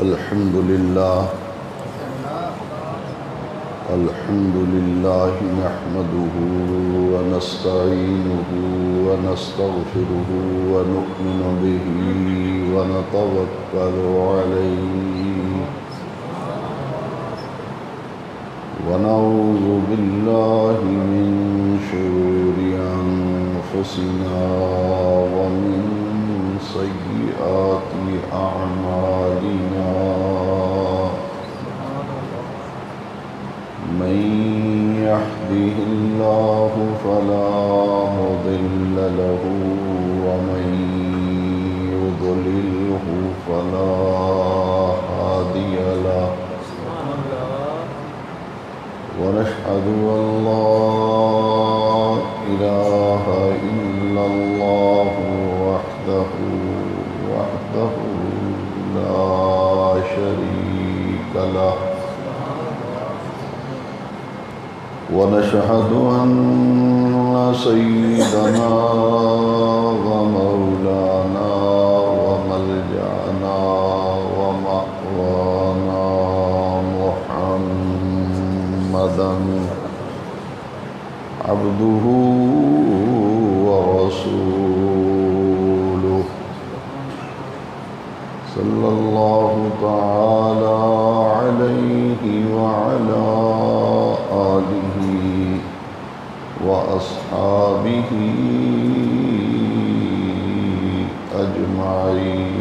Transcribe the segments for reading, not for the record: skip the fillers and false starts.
الحمد لله نحمده ونستعينه ونستغفره ونؤمن به ونتوكل عليه ونعوذ بالله من شرور أنفسنا ومن سيئات أعمالنا من يهده الله فلا مضل له ومن يضلله فلا هادي له ونشهد أن لا إله إلا الله وحده لا شريك له ونشهد أن سيدنا ومولانا وملجأنا ومأوانا محمدا عبده ورسوله صلى الله تعالى عليه وعلى آله وأصحابه أجمعين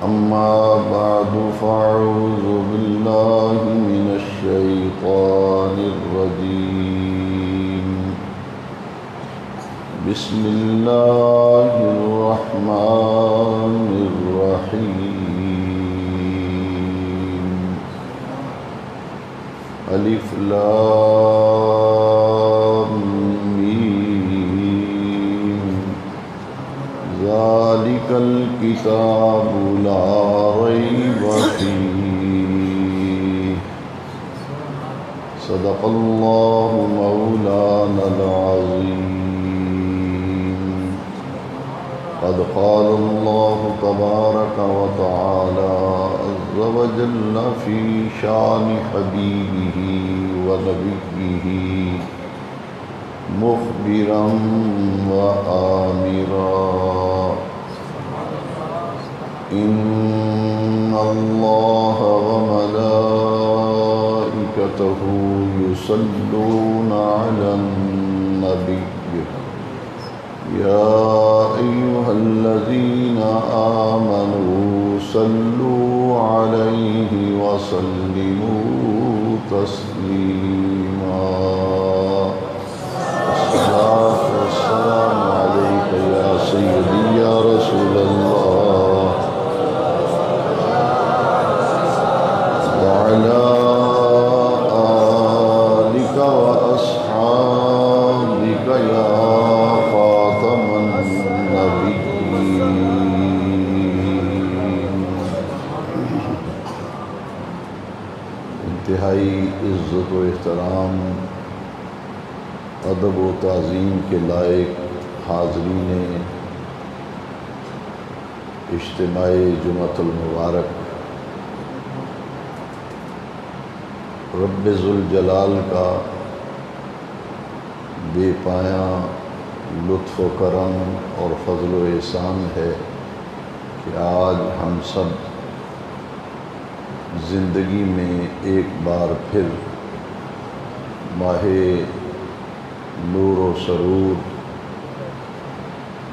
أما بعد فأعوذ بالله من الشيطان الرجيم بسم الله الرحمن الرحيم ألف لام ميم ذلك الكتاب لا ريب فيه صدق الله مولانا العظيم قد قال الله تبارك وتعالى عز وجل في شان حبيبه ونبيه مخبرا وآمرا إن الله وملائكته يصلون على النبي يا أيها الذين آمنوا صلوا عليه وسلموا تسليما الصلاة والسلام عليك يا سيدي يا رسول الله وعلى آلك وأصحابك يا انتہائی عزت و احترام ادب و تعظیم کے لائق حاضرین اجتماع جمعۃ المبارک، رب ذوالجلال کا بے پایاں لطف و کرم اور فضل و احسان ہے کہ آج ہم سب زندگی میں ایک بار پھر ماہ نور و سرور،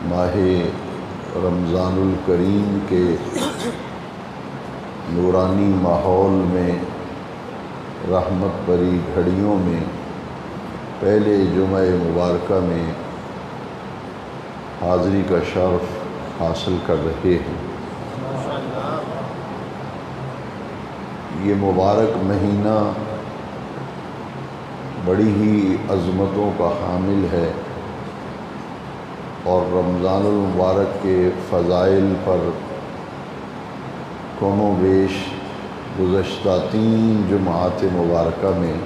ماہ رمضان الکریم کے نورانی ماحول میں، رحمت بری گھڑیوں میں، پہلے جمعہ مبارکہ میں حاضری کا شرف حاصل کر رہے ہیں۔ یہ مبارک مہینہ بڑی ہی عظمتوں کا حامل ہے اور رمضان المبارک کے فضائل پر کم و بیش گزشتہ 3 جمعات مبارکہ میں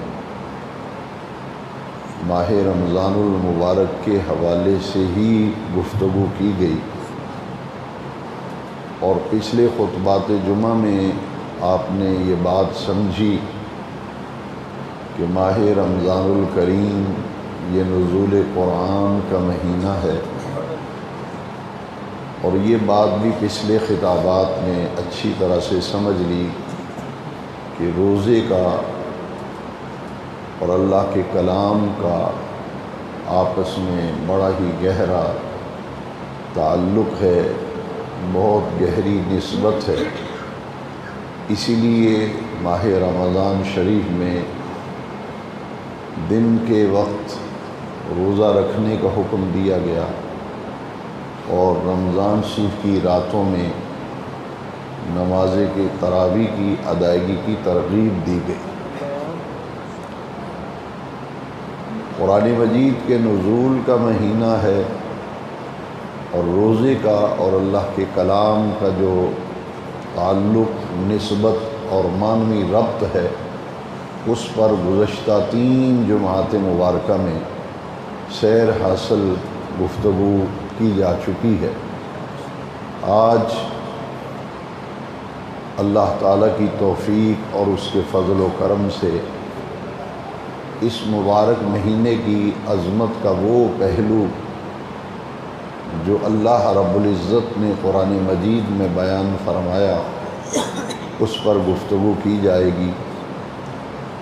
ماہ رمضان المبارک کے حوالے سے ہی گفتگو کی گئی، اور پچھلے خطبات جمعہ میں آپ نے یہ بات سمجھی کہ ماہ رمضان الکریم یہ نزول قرآن کا مہینہ ہے، اور یہ بات بھی پچھلے خطابات میں اچھی طرح سے سمجھ لی کہ روزے کا اور اللہ کے کلام کا آپس میں بڑا ہی گہرا تعلق ہے، بہت گہری نسبت ہے۔ اسی لیے ماہ رمضان شریف میں دن کے وقت روزہ رکھنے کا حکم دیا گیا، اور رمضان شریف کی راتوں میں نماز کے تراویح کی ادائیگی کی ترغیب دی گئی۔ قرآن مجید کے نزول کا مہینہ ہے، اور روزے کا اور اللہ کے کلام کا جو تعلق، نسبت اور معنوی ربط ہے، اس پر گزشتہ 3 جمعات مبارکہ میں سیر حاصل گفتگو کی جا چکی ہے۔ آج اللہ تعالیٰ کی توفیق اور اس کے فضل و کرم سے اس مبارک مہینے کی عظمت کا وہ پہلو جو اللہ رب العزت نے قرآن مجید میں بیان فرمایا، اس پر گفتگو کی جائے گی۔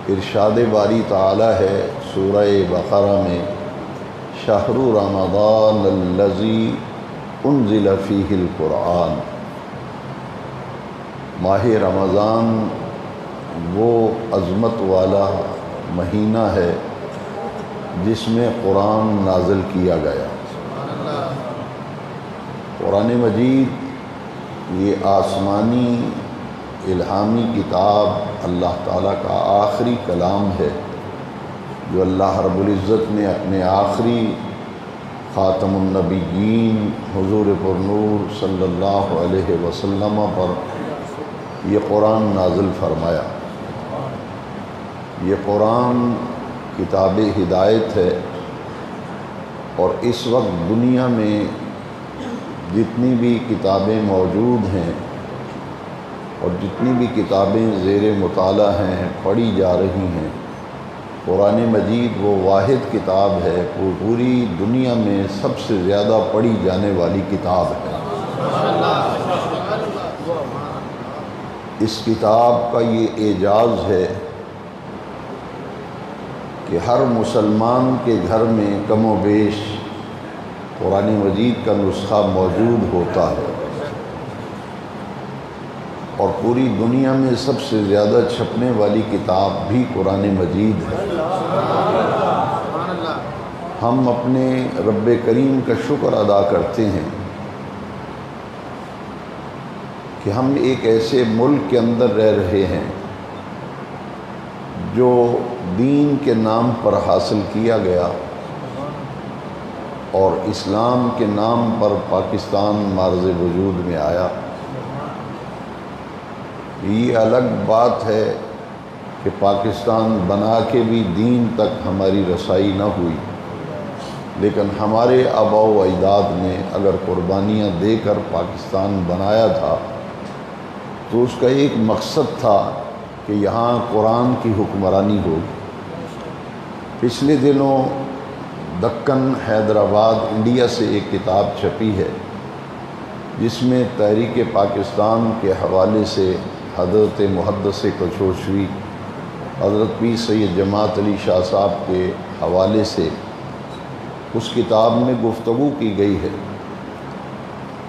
ارشاد باری تعالی ہے سورہ بقرہ میں، شہر رمضان الذی انزل فیہ القرآن، ماہ رمضان وہ عظمت والا مہینہ ہے جس میں قرآن نازل کیا گیا۔ قرآن مجید یہ آسمانی الہامی کتاب اللہ تعالیٰ کا آخری کلام ہے، جو اللہ رب العزت نے اپنے آخری خاتم النبیین حضور پر نور صلی اللہ علیہ وسلم پر یہ قرآن نازل فرمایا۔ یہ قرآن کتاب ہدایت ہے، اور اس وقت دنیا میں جتنی بھی کتابیں موجود ہیں اور جتنی بھی کتابیں زیر مطالعہ ہیں، پڑھی جا رہی ہیں، قرآن مجید وہ واحد کتاب ہے، وہ پوری دنیا میں سب سے زیادہ پڑھی جانے والی کتاب ہے۔ اس کتاب کا یہ اعجاز ہے کہ ہر مسلمان کے گھر میں کم و بیش قرآن مجید کا نسخہ موجود ہوتا ہے، اور پوری دنیا میں سب سے زیادہ چھپنے والی کتاب بھی قرآن مجید ہے۔ ہم اپنے رب کریم کا شکر ادا کرتے ہیں کہ ہم ایک ایسے ملک کے اندر رہ رہے ہیں جو دین کے نام پر حاصل کیا گیا، اور اسلام کے نام پر پاکستان معرض وجود میں آیا۔ یہ الگ بات ہے کہ پاکستان بنا کے بھی دین تک ہماری رسائی نہ ہوئی، لیکن ہمارے آباء و اجداد نے اگر قربانیاں دے کر پاکستان بنایا تھا تو اس کا ایک مقصد تھا کہ یہاں قرآن کی حکمرانی ہو۔ پچھلے دنوں دکن حیدرآباد انڈیا سے ایک کتاب چھپی ہے جس میں تحریک پاکستان کے حوالے سے حضرت محدث کچھوشوی حضرت پیر سید جماعت علی شاہ صاحب کے حوالے سے اس کتاب میں گفتگو کی گئی ہے۔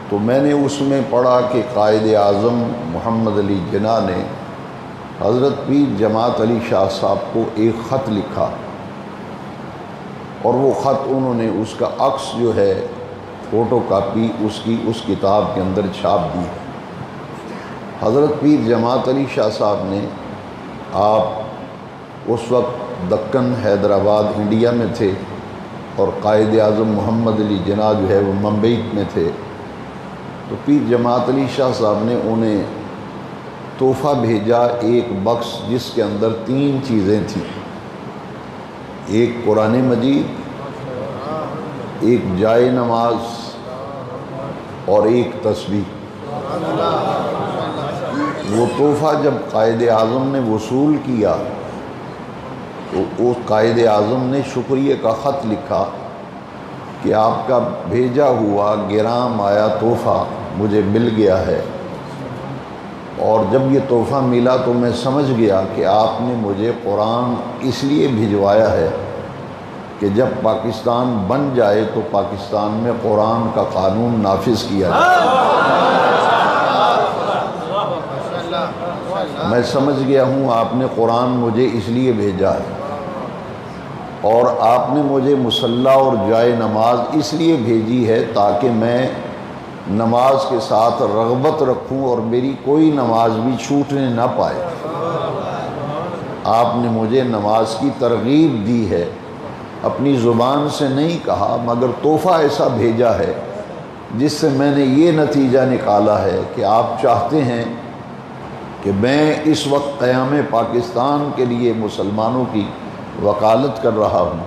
تو میں نے اس میں پڑھا کہ قائد اعظم محمد علی جناح نے حضرت پیر جماعت علی شاہ صاحب کو ایک خط لکھا، اور وہ خط انہوں نے اس کا عکس جو ہے فوٹو کاپی اس کی اس کتاب کے اندر چھاپ دی ہے۔ حضرت پیر جماعت علی شاہ صاحب نے، آپ اس وقت دکن حیدرآباد انڈیا میں تھے، اور قائد اعظم محمد علی جناح جو ہے وہ ممبئی میں تھے، تو پیر جماعت علی شاہ صاحب نے انہیں تحفہ بھیجا، ایک بکس جس کے اندر 3 چیزیں تھیں، ایک قرآن مجید، ایک جائے نماز اور ایک تسبیح۔ وہ تحفہ جب قائد اعظم نے وصول کیا تو اس قائد اعظم نے شکریہ کا خط لکھا کہ آپ کا بھیجا ہوا گراں مایا تحفہ مجھے مل گیا ہے، اور جب یہ تحفہ ملا تو میں سمجھ گیا کہ آپ نے مجھے قرآن اس لیے بھجوایا ہے کہ جب پاکستان بن جائے تو پاکستان میں قرآن کا قانون نافذ کیا جائے۔ میں سمجھ گیا ہوں آپ نے قرآن مجھے اس لیے بھیجا ہے، اور آپ نے مجھے مصلی اور جائے نماز اس لیے بھیجی ہے تاکہ میں نماز کے ساتھ رغبت رکھوں اور میری کوئی نماز بھی چھوٹنے نہ پائے۔ آپ نے مجھے نماز کی ترغیب دی ہے، اپنی زبان سے نہیں کہا، مگر تحفہ ایسا بھیجا ہے جس سے میں نے یہ نتیجہ نکالا ہے کہ آپ چاہتے ہیں کہ میں اس وقت قیام پاکستان کے لیے مسلمانوں کی وکالت کر رہا ہوں،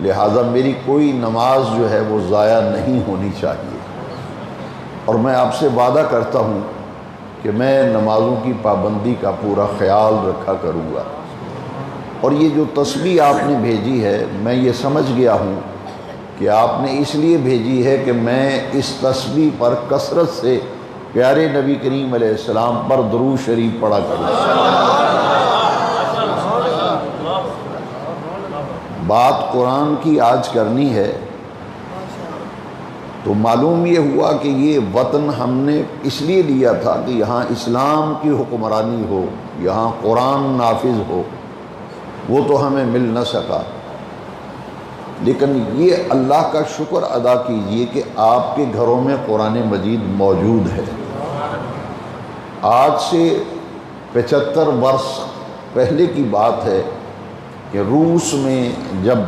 لہٰذا میری کوئی نماز جو ہے وہ ضائع نہیں ہونی چاہیے، اور میں آپ سے وعدہ کرتا ہوں کہ میں نمازوں کی پابندی کا پورا خیال رکھا کروں گا۔ اور یہ جو تسبیح آپ نے بھیجی ہے، میں یہ سمجھ گیا ہوں کہ آپ نے اس لیے بھیجی ہے کہ میں اس تسبیح پر کثرت سے پیارے نبی کریم علیہ السلام پر درود شریف پڑھا کروں۔ بات قرآن کی آج کرنی ہے تو معلوم یہ ہوا کہ یہ وطن ہم نے اس لیے لیا تھا کہ یہاں اسلام کی حکمرانی ہو، یہاں قرآن نافذ ہو، وہ تو ہمیں مل نہ سکا، لیکن یہ اللہ کا شکر ادا کیجئے کہ آپ کے گھروں میں قرآن مجید موجود ہے۔ آج سے 75 برس پہلے کی بات ہے کہ روس میں جب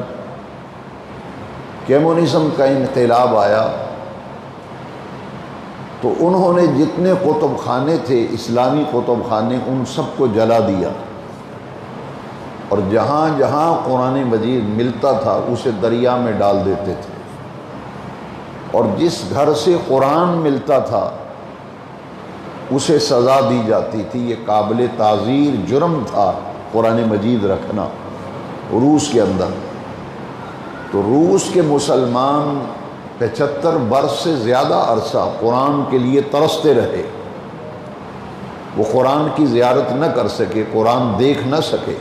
کمیونزم کا انقلاب آیا تو انہوں نے جتنے کتب خانے تھے، اسلامی کتب خانے، ان سب کو جلا دیا، اور جہاں جہاں قرآن مجید ملتا تھا اسے دریا میں ڈال دیتے تھے، اور جس گھر سے قرآن ملتا تھا اسے سزا دی جاتی تھی۔ یہ قابل تعزیر جرم تھا قرآن مجید رکھنا روس کے اندر۔ تو روس کے مسلمان 75 برس سے زیادہ عرصہ قرآن کے لیے ترستے رہے، وہ قرآن کی زیارت نہ کر سکے، قرآن دیکھ نہ سکے۔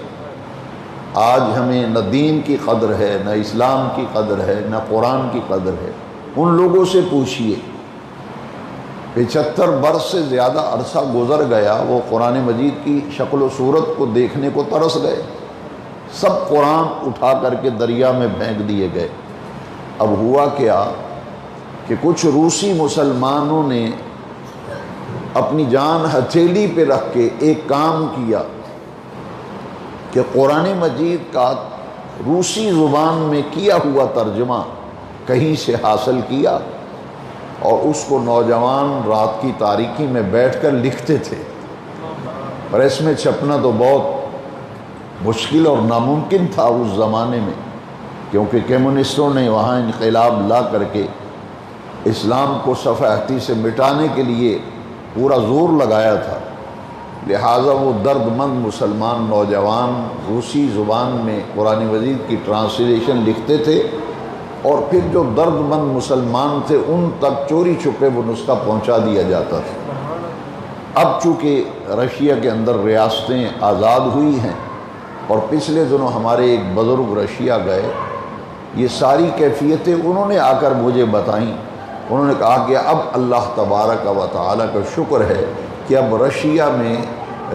آج ہمیں نہ دین کی قدر ہے، نہ اسلام کی قدر ہے، نہ قرآن کی قدر ہے۔ ان لوگوں سے پوچھئے، 75 برس سے زیادہ عرصہ گزر گیا، وہ قرآن مجید کی شکل و صورت کو دیکھنے کو ترس گئے، سب قرآن اٹھا کر کے دریا میں پھینک دیے گئے۔ اب ہوا کیا کہ کچھ روسی مسلمانوں نے اپنی جان ہتھیلی پہ رکھ کے ایک کام کیا کہ قرآن مجید کا روسی زبان میں کیا ہوا ترجمہ کہیں سے حاصل کیا، اور اس کو نوجوان رات کی تاریکی میں بیٹھ کر لکھتے تھے۔ پریس میں چھپنا تو بہت مشکل اور ناممکن تھا اس زمانے میں، کیونکہ کمیونسٹوں نے وہاں انقلاب لا کر کے اسلام کو صفحتی سے مٹانے کے لیے پورا زور لگایا تھا، لہٰذا وہ درد مند مسلمان نوجوان روسی زبان میں قرآن مجید کی ٹرانسلیشن لکھتے تھے، اور پھر جو درد مند مسلمان تھے ان تک چوری چھپے وہ نسخہ پہنچا دیا جاتا تھا۔ اب چونکہ رشیا کے اندر ریاستیں آزاد ہوئی ہیں، اور پچھلے دنوں ہمارے ایک بزرگ رشیا گئے، یہ ساری کیفیتیں انہوں نے آ کر مجھے بتائیں۔ انہوں نے کہا کہ اب اللہ تبارک و تعالیٰ کا شکر ہے کہ اب رشیا میں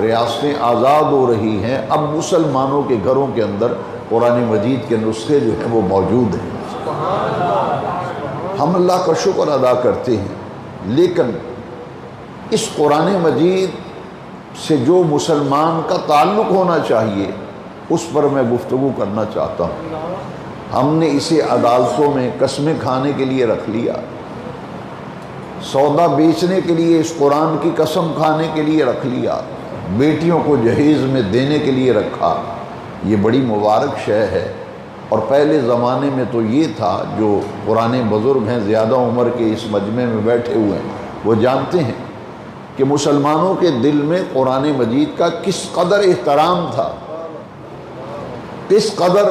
ریاستیں آزاد ہو رہی ہیں، اب مسلمانوں کے گھروں کے اندر قرآن مجید کے نسخے جو ہیں وہ موجود ہیں۔ ہم اللہ کا شکر ادا کرتے ہیں، لیکن اس قرآن مجید سے جو مسلمان کا تعلق ہونا چاہیے اس پر میں گفتگو کرنا چاہتا ہوں۔ ہم نے اسے عدالتوں میں قسمیں کھانے کے لیے رکھ لیا، سودا بیچنے کے لیے اس قرآن کی قسم کھانے کے لیے رکھ لیا، بیٹیوں کو جہیز میں دینے کے لیے رکھا۔ یہ بڑی مبارک شے ہے، اور پہلے زمانے میں تو یہ تھا، جو پرانے بزرگ ہیں زیادہ عمر کے اس مجمع میں بیٹھے ہوئے ہیں وہ جانتے ہیں کہ مسلمانوں کے دل میں قرآن مجید کا کس قدر احترام تھا، کس قدر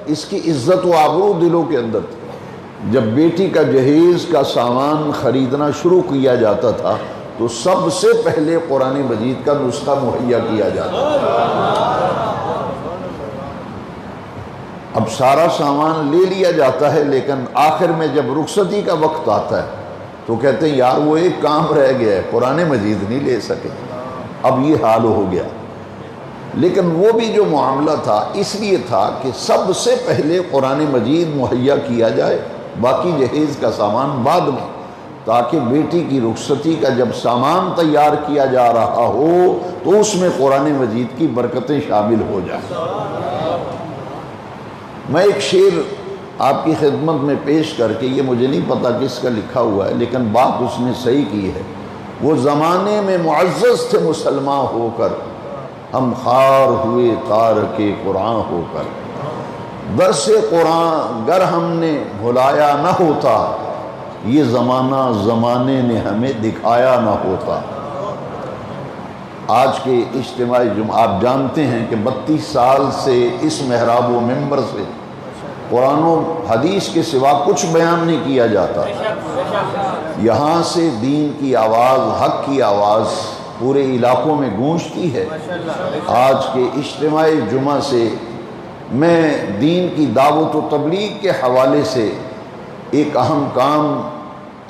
اس کی عزت و آبرو دلوں کے اندر تھی۔ جب بیٹی کا جہیز کا سامان خریدنا شروع کیا جاتا تھا تو سب سے پہلے قرآن مجید کا نسخہ مہیا کیا جاتا تھا۔ اب سارا سامان لے لیا جاتا ہے، لیکن آخر میں جب رخصتی کا وقت آتا ہے تو کہتے ہیں یار وہ ایک کام رہ گیا ہے، قرآن مجید نہیں لے سکے۔ اب یہ حال ہو گیا، لیکن وہ بھی جو معاملہ تھا اس لیے تھا کہ سب سے پہلے قرآن مجید مہیا کیا جائے، باقی جہیز کا سامان بعد میں، تاکہ بیٹی کی رخصتی کا جب سامان تیار کیا جا رہا ہو تو اس میں قرآن مجید کی برکتیں شامل ہو جائیں۔ میں ایک شعر آپ کی خدمت میں پیش کر کے، یہ مجھے نہیں پتا کس کا لکھا ہوا ہے، لیکن بات اس نے صحیح کی ہے۔ وہ زمانے میں معزز تھے مسلمان ہو کر، ہم خوار ہوئے تارک قرآن ہو کر۔ درس قرآن گر ہم نے بھلایا نہ ہوتا، یہ زمانہ زمانے نے ہمیں دکھایا نہ ہوتا۔ آج کے اجتماعی آپ جانتے ہیں کہ 32 سال سے اس محراب و منبر سے قرآن و حدیث کے سوا کچھ بیان نہیں کیا جاتا۔ یہاں سے دین کی آواز، حق کی آواز پورے علاقوں میں گونجتی ہے۔ آج کے اجتماعی جمعہ سے میں دین کی دعوت و تبلیغ کے حوالے سے ایک اہم کام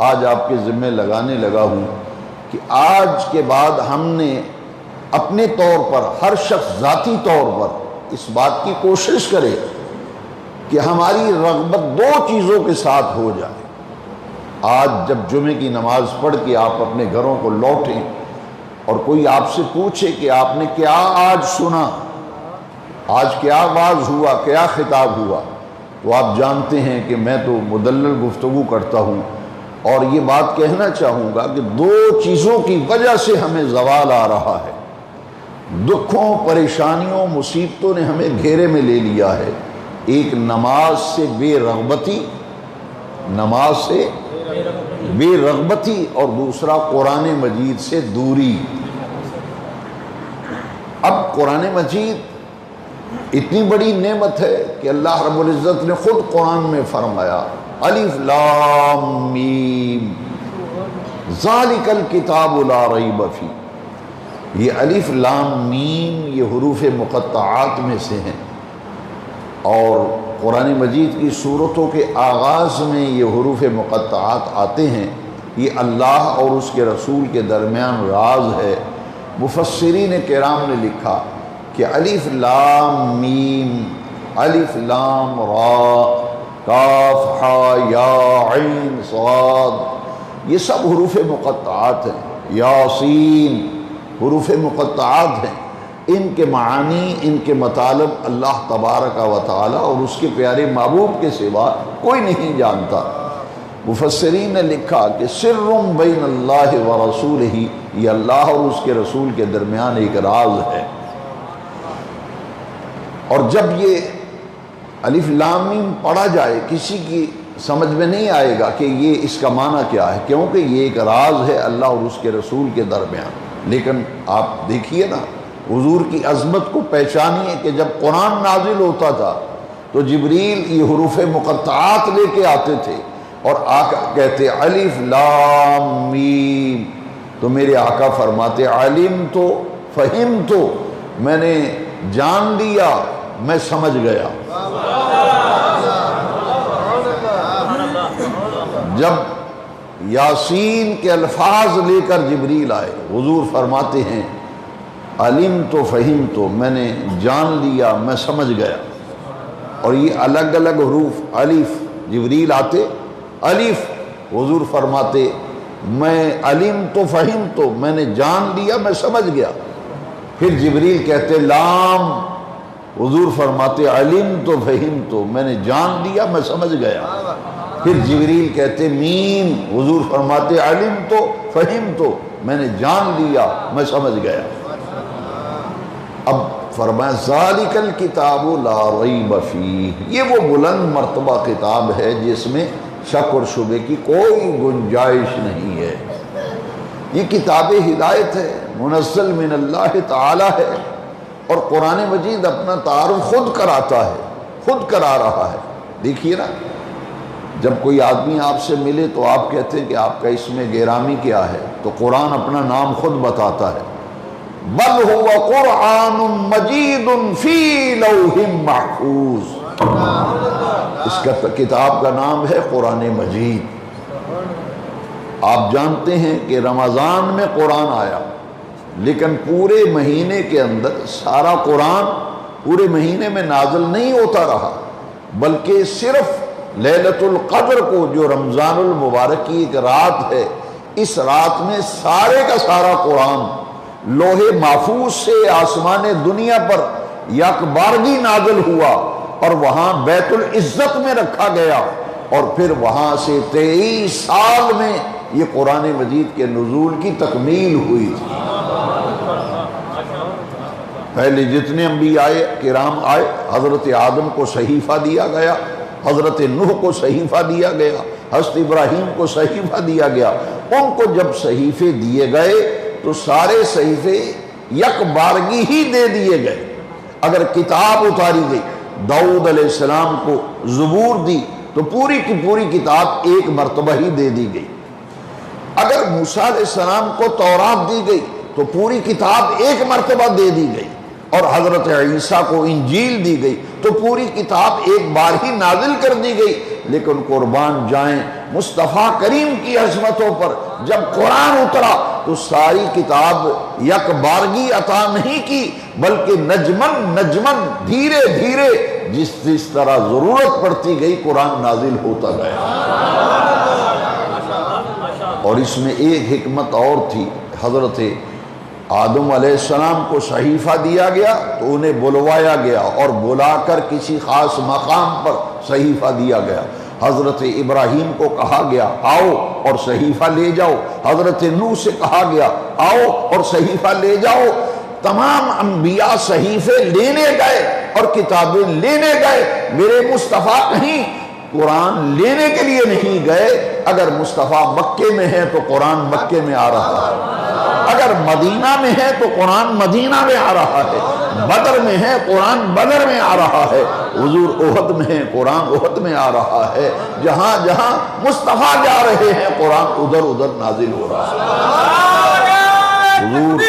آج آپ کے ذمہ لگانے لگا ہوں کہ آج کے بعد ہم نے اپنے طور پر، ہر شخص ذاتی طور پر اس بات کی کوشش کرے کہ ہماری رغبت 2 چیزوں کے ساتھ ہو جائے۔ آج جب جمعے کی نماز پڑھ کے آپ اپنے گھروں کو لوٹیں اور کوئی آپ سے پوچھے کہ آپ نے کیا آج سنا، آج کیا واعظ ہوا، کیا خطاب ہوا، تو آپ جانتے ہیں کہ میں تو مدلل گفتگو کرتا ہوں اور یہ بات کہنا چاہوں گا کہ 2 چیزوں کی وجہ سے ہمیں زوال آ رہا ہے۔ دکھوں، پریشانیوں، مصیبتوں نے ہمیں گھیرے میں لے لیا ہے۔ ایک نماز سے بے رغبتی، نماز سے بے رغبتی، اور دوسرا قرآن مجید سے دوری۔ اب قرآن مجید اتنی بڑی نعمت ہے کہ اللہ رب العزت نے خود قرآن میں فرمایا الف لام میم ذالک الکتاب لا ریب فیہ۔ یہ الف لام میم یہ حروف مقطعات میں سے ہیں، اور قرآن مجید کی صورتوں کے آغاز میں یہ حروف مقطعات آتے ہیں۔ یہ اللہ اور اس کے رسول کے درمیان راز ہے۔ مفسرین کرام نے لکھا کہ الف لام میم، الف لام را، کاف ہا یا عین صاد، یہ سب حروف مقطعات ہیں۔ یاسین حروف مقطعات ہیں۔ ان کے معانی، ان کے مطالب اللہ تبارک و تعالی اور اس کے پیارے محبوب کے سوا کوئی نہیں جانتا۔ مفسرین نے لکھا کہ سر بین اللہ و رسولہ، یہ اللہ اور اس کے رسول کے درمیان ایک راز ہے۔ اور جب یہ الف لام میم پڑھا جائے کسی کی سمجھ میں نہیں آئے گا کہ یہ اس کا معنی کیا ہے، کیونکہ یہ ایک راز ہے اللہ اور اس کے رسول کے درمیان۔ لیکن آپ دیکھیے نا، حضور کی عظمت کو پہچانیے کہ جب قرآن نازل ہوتا تھا تو جبریل یہ حروف مقطعات لے کے آتے تھے اور آقا کہتے الف لام میم، تو میرے آقا فرماتے علم تو فہم تو، میں نے جان لیا، میں سمجھ گیا۔ جب یاسین کے الفاظ لے کر جبریل آئے، حضور فرماتے ہیں علم تو فہم تو، میں نے جان لیا، میں سمجھ گیا۔ اور یہ الگ الگ حروف، الف جبریل آتے، الف حضور فرماتے میں علم تو فہم تو، میں نے جان لیا، میں سمجھ گیا۔ پھر جبریل کہتے لام، حضور فرماتے علم تو فہم تو، میں نے جان لیا، میں سمجھ گیا۔ پھر جبریل کہتے میم، حضور فرماتے علم تو فہم تو، میں نے جان لیا، میں سمجھ گیا۔ اب فرمایا ذالک الکتاب لا ریب فیہ، یہ وہ بلند مرتبہ کتاب ہے جس میں شک اور شبے کی کوئی گنجائش نہیں ہے۔ یہ کتاب ہدایت ہے، منزل من اللہ تعالی ہے، اور قرآن مجید اپنا تعارف خود کراتا ہے، خود کرا رہا ہے۔ دیکھیے نا، جب کوئی آدمی آپ سے ملے تو آپ کہتے ہیں کہ آپ کا اسم گرامی کیا ہے، تو قرآن اپنا نام خود بتاتا ہے، بل هو قرآن مجید فی لوح محفوظ۔ اس کا کتاب کا نام ہے قرآن مجید۔ آپ جانتے ہیں کہ رمضان میں قرآن آیا، لیکن پورے مہینے کے اندر سارا قرآن پورے مہینے میں نازل نہیں ہوتا رہا، بلکہ صرف لیلۃ القدر کو، جو رمضان المبارک کی ایک رات ہے، اس رات میں سارے کا سارا قرآن لوح محفوظ سے آسمان دنیا پر یک بارگی نازل ہوا، اور وہاں بیت العزت میں رکھا گیا، اور پھر وہاں سے 23 سال میں یہ قرآن مجید کے نزول کی تکمیل ہوئی تھی۔ پہلے جتنے انبیاء کرام آئے، حضرت آدم کو صحیفہ دیا گیا، حضرت نوح کو صحیفہ دیا گیا، حضرت ابراہیم کو صحیفہ دیا گیا۔ ان کو جب صحیفے دیے گئے تو سارے صحیفے یک بارگی ہی دے دیے گئے۔ اگر کتاب اتاری گئی، داؤد علیہ السلام کو زبور دی تو پوری کی پوری کتاب ایک مرتبہ ہی دے دی گئی۔ اگر موسیٰ علیہ السلام کو تورات دی گئی تو پوری کتاب ایک مرتبہ دے دی گئی، اور حضرت عیسیٰ کو انجیل دی گئی تو پوری کتاب ایک بار ہی نازل کر دی گئی۔ لیکن قربان جائیں مصطفیٰ کریم کی عظمتوں پر، جب قرآن اترا تو ساری کتاب یک بارگی عطا نہیں کی، بلکہ نجمن نجمن، دھیرے دھیرے جس طرح ضرورت پڑتی گئی قرآن نازل ہوتا گیا۔ اور اس میں ایک حکمت اور تھی، حضرت آدم علیہ السلام کو صحیفہ دیا گیا تو انہیں بلوایا گیا، اور بلا کر کسی خاص مقام پر صحیفہ دیا گیا۔ حضرت ابراہیم کو کہا گیا آؤ اور صحیفہ لے جاؤ، حضرت نوح سے کہا گیا آؤ اور صحیفہ لے جاؤ۔ تمام انبیاء صحیفے لینے گئے اور کتابیں لینے گئے، میرے مصطفیٰ کہیں قرآن لینے کے لیے نہیں گئے۔ اگر مصطفیٰ مکے میں ہے تو قرآن مکے میں آ رہا ہے، اگر مدینہ میں ہے تو قرآن مدینہ میں آ رہا ہے، بدر میں ہے قرآن بدر میں آ رہا ہے، حضور احد میں ہے قرآن احد میں آ رہا ہے۔ جہاں جہاں مصطفیٰ جا رہے ہیں قرآن ادھر ادھر نازل ہو رہا ہے۔ حضور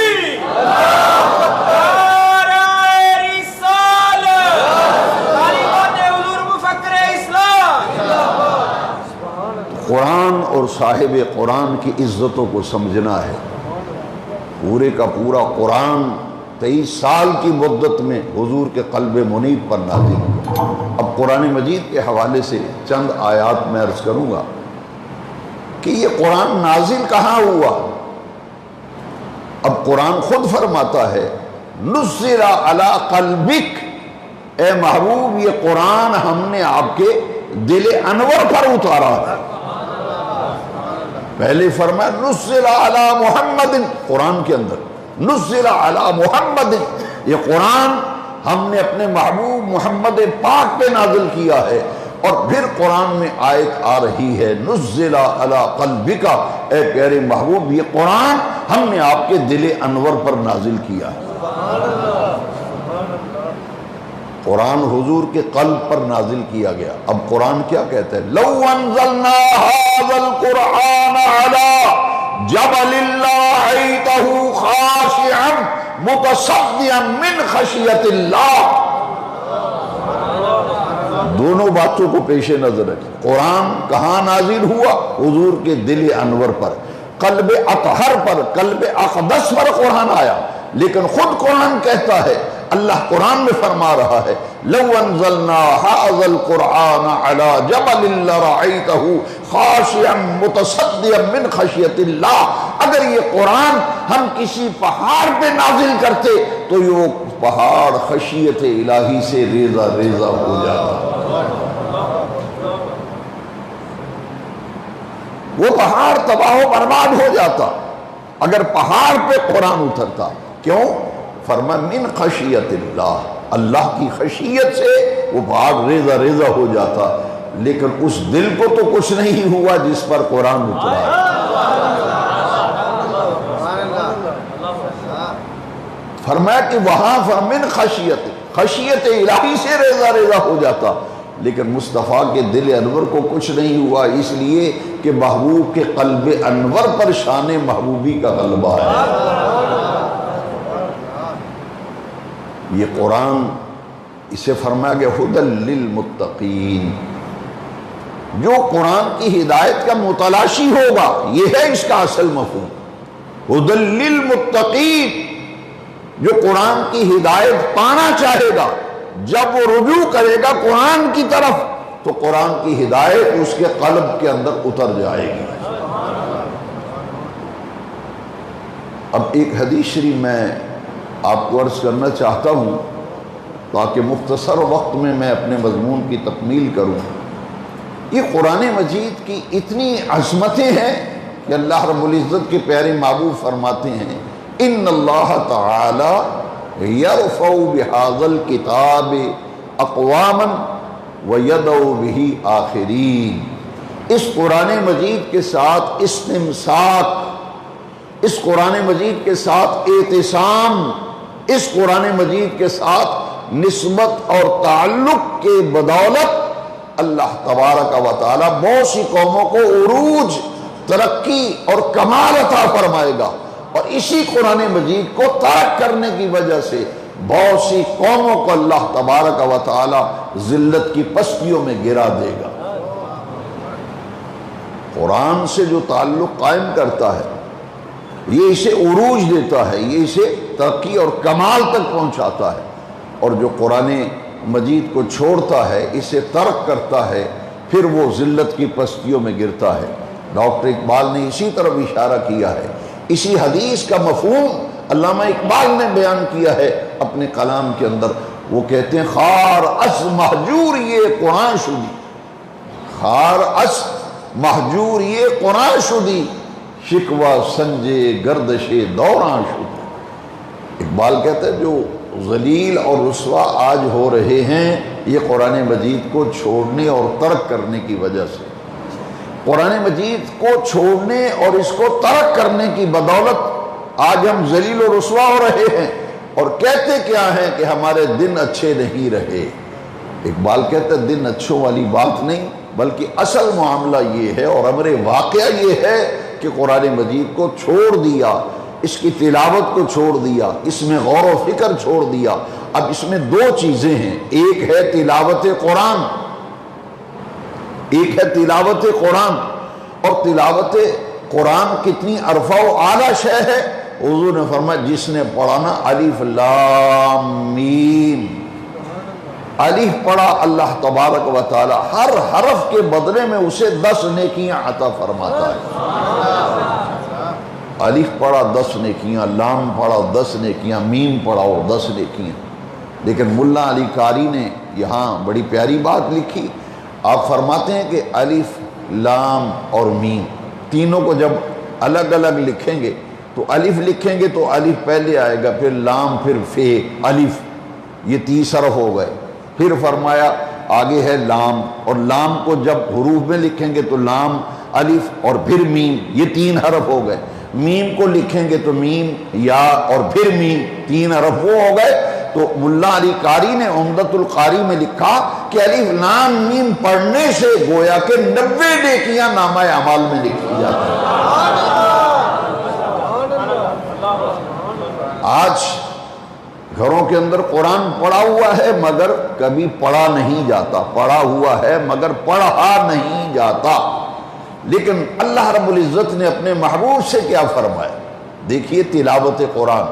قرآن اور صاحب قرآن کی عزتوں کو سمجھنا ہے۔ پورے کا پورا قرآن 23 سال کی مدت میں حضور کے قلب منیب پر نازل ہوا۔ اب قرآن مجید کے حوالے سے چند آیات میں عرض کروں گا کہ یہ قرآن نازل کہاں ہوا۔ اب قرآن خود فرماتا ہے نزل علی قلبک، اے محبوب یہ قرآن ہم نے آپ کے دل انور پر اتارا ہے۔ پہلے فرمایا نزل علی محمد، قرآن کے اندر نزل علی محمد، یہ قرآن ہم نے اپنے محبوب محمد پاک پہ نازل کیا ہے۔ اور پھر قرآن میں آیت آ رہی ہے نزل علی قلبک، اے پیارے محبوب یہ قرآن ہم نے آپ کے دل انور پر نازل کیا ہے۔ قرآن حضور کے قلب پر نازل کیا گیا۔ اب قرآن کیا کہتا ہے لو انزلنا هذا القرآن على جبل لرأيته خاشعا متصدعا من خشیت اللہ۔ دونوں باتوں کو پیش نظر رکھیں۔ قرآن کہاں نازل ہوا؟ حضور کے دل انور پر، قلب اطہر پر، قلب اقدس پر قرآن آیا۔ لیکن خود قرآن کہتا ہے، اللہ قرآن میں فرما رہا ہے لو انزلنا هذا القرآن على جبل لرأيته خاشعا متصدعا من خشیت اللہ۔ اگر یہ قرآن ہم کسی پہاڑ پہ نازل کرتے تو یہ پہاڑ خشیت الہی سے ریزہ ریزہ ہو جاتا، وہ پہاڑ تباہ و برباد ہو جاتا اگر پہاڑ پہ قرآن اترتا۔ کیوں؟ فرمان من خشیت اللہ، اللہ کی خشیت سے وہ پہاڑ ریزہ ریزہ ہو جاتا۔ لیکن اس دل کو تو کچھ نہیں ہوا جس پر قرآن اترا۔ فرمایا کہ وہاں فمن خشیت الہی سے ریزہ ریزہ ہو جاتا، لیکن مصطفیٰ کے دل انور کو کچھ نہیں ہوا، اس لیے کہ محبوب کے قلب انور پر شان محبوبی کا غلبہ ہے۔ یہ قرآن، اسے فرمایا گیا ھدی للمتقین، جو قرآن کی ہدایت کا متلاشی ہوگا، یہ ہے اس کا اصل مفہوم، ھدی للمتقین، جو قرآن کی ہدایت پانا چاہے گا، جب وہ رجوع کرے گا قرآن کی طرف تو قرآن کی ہدایت اس کے قلب کے اندر اتر جائے گی۔ اب ایک حدیث شریف میں آپ کو عرض کرنا چاہتا ہوں تاکہ مختصر وقت میں اپنے مضمون کی تکمیل کروں۔ یہ قرآن مجید کی اتنی عظمتیں ہیں کہ اللہ رب العزت کے پیارے محبوب فرماتے ہیں ان اللہ تعالی یرفع بہذا الکتاب اقواما ویدع بہ آخرین۔ اس قرآن مجید کے ساتھ استمساک، اس قرآن مجید کے ساتھ اعتصام، اس قرآن مجید کے ساتھ نسبت اور تعلق کے بدولت اللہ تبارک و تعالی بہت سی قوموں کو عروج، ترقی اور کمال عطا فرمائے گا، اور اسی قرآن مجید کو ترک کرنے کی وجہ سے بہت سی قوموں کو اللہ تبارک و تعالی ذلت کی پستیوں میں گرا دے گا۔ قرآن سے جو تعلق قائم کرتا ہے یہ اسے عروج دیتا ہے، یہ اسے ترقی اور کمال تک پہنچاتا ہے، اور جو قرآن مجید کو چھوڑتا ہے، اسے ترک کرتا ہے، پھر وہ ذلت کی پستیوں میں گرتا ہے۔ ڈاکٹر اقبال نے اسی طرف اشارہ کیا ہے، اسی حدیث کا مفہوم علامہ اقبال نے بیان کیا ہے اپنے کلام کے اندر۔ وہ کہتے ہیں خار اس مہجور یہ قرآن شدی، خار اس مہجور یہ قرآن شدی، شکوہ سنجے گردش دوران شدی۔ اقبال کہتے ہیں جو ذلیل اور رسوا آج ہو رہے ہیں یہ قرآن مجید کو چھوڑنے اور ترک کرنے کی وجہ سے۔ قرآن مجید کو چھوڑنے اور اس کو ترک کرنے کی بدولت آج ہم ذلیل و رسوا ہو رہے ہیں، اور کہتے کیا ہے کہ ہمارے دن اچھے نہیں رہے۔ اقبال کہتے ہیں دن اچھوں والی بات نہیں، بلکہ اصل معاملہ یہ ہے اور امر واقعہ یہ ہے کہ قرآن مجید کو چھوڑ دیا، اس کی تلاوت کو چھوڑ دیا، اس میں غور و فکر چھوڑ دیا۔ اب اس میں دو چیزیں ہیں، ایک ہے تلاوت قرآن، ایک ہے تلاوت قرآن، اور تلاوت قرآن کتنی عرفہ و اعلیٰ شے ہے۔ حضور نے فرمایا جس نے پڑھا نا الف لام میم، الف پڑھا اللہ تبارک و تعالی ہر حرف کے بدلے میں اسے 10 نیکیاں عطا فرماتا ہے۔ الف پڑھا 10 نیکیاں، لام پڑھا 10 نیکیاں، میم پڑھا اور 10 نیکیاں۔ لیکن ملا علی قاری نے یہاں بڑی پیاری بات لکھی، آپ فرماتے ہیں کہ الف لام اور میم تینوں کو جب الگ الگ لکھیں گے تو الف لکھیں گے تو الف پہلے آئے گا، پھر لام، پھر فے، الف، یہ 30 حرف ہو گئے۔ پھر فرمایا آگے ہے لام، اور لام کو جب حروف میں لکھیں گے تو لام، الف اور پھر میم، یہ 3 حرف ہو گئے۔ میم کو لکھیں گے تو میم، یا اور پھر میم، 3 حرف وہ ہو گئے۔ تو ملا علی قاری نے عمدۃ القاری میں لکھا کہ الف لام میم پڑھنے سے گویا کہ 90 نیکیاں نامہ اعمال میں لکھی جاتی ہیں۔ آج گھروں کے اندر قرآن پڑھا ہوا ہے مگر کبھی پڑھا نہیں جاتا، پڑھا ہوا ہے مگر پڑھا نہیں جاتا۔ لیکن اللہ رب العزت نے اپنے محبوب سے کیا فرمایا؟ دیکھیے تلاوت قرآن،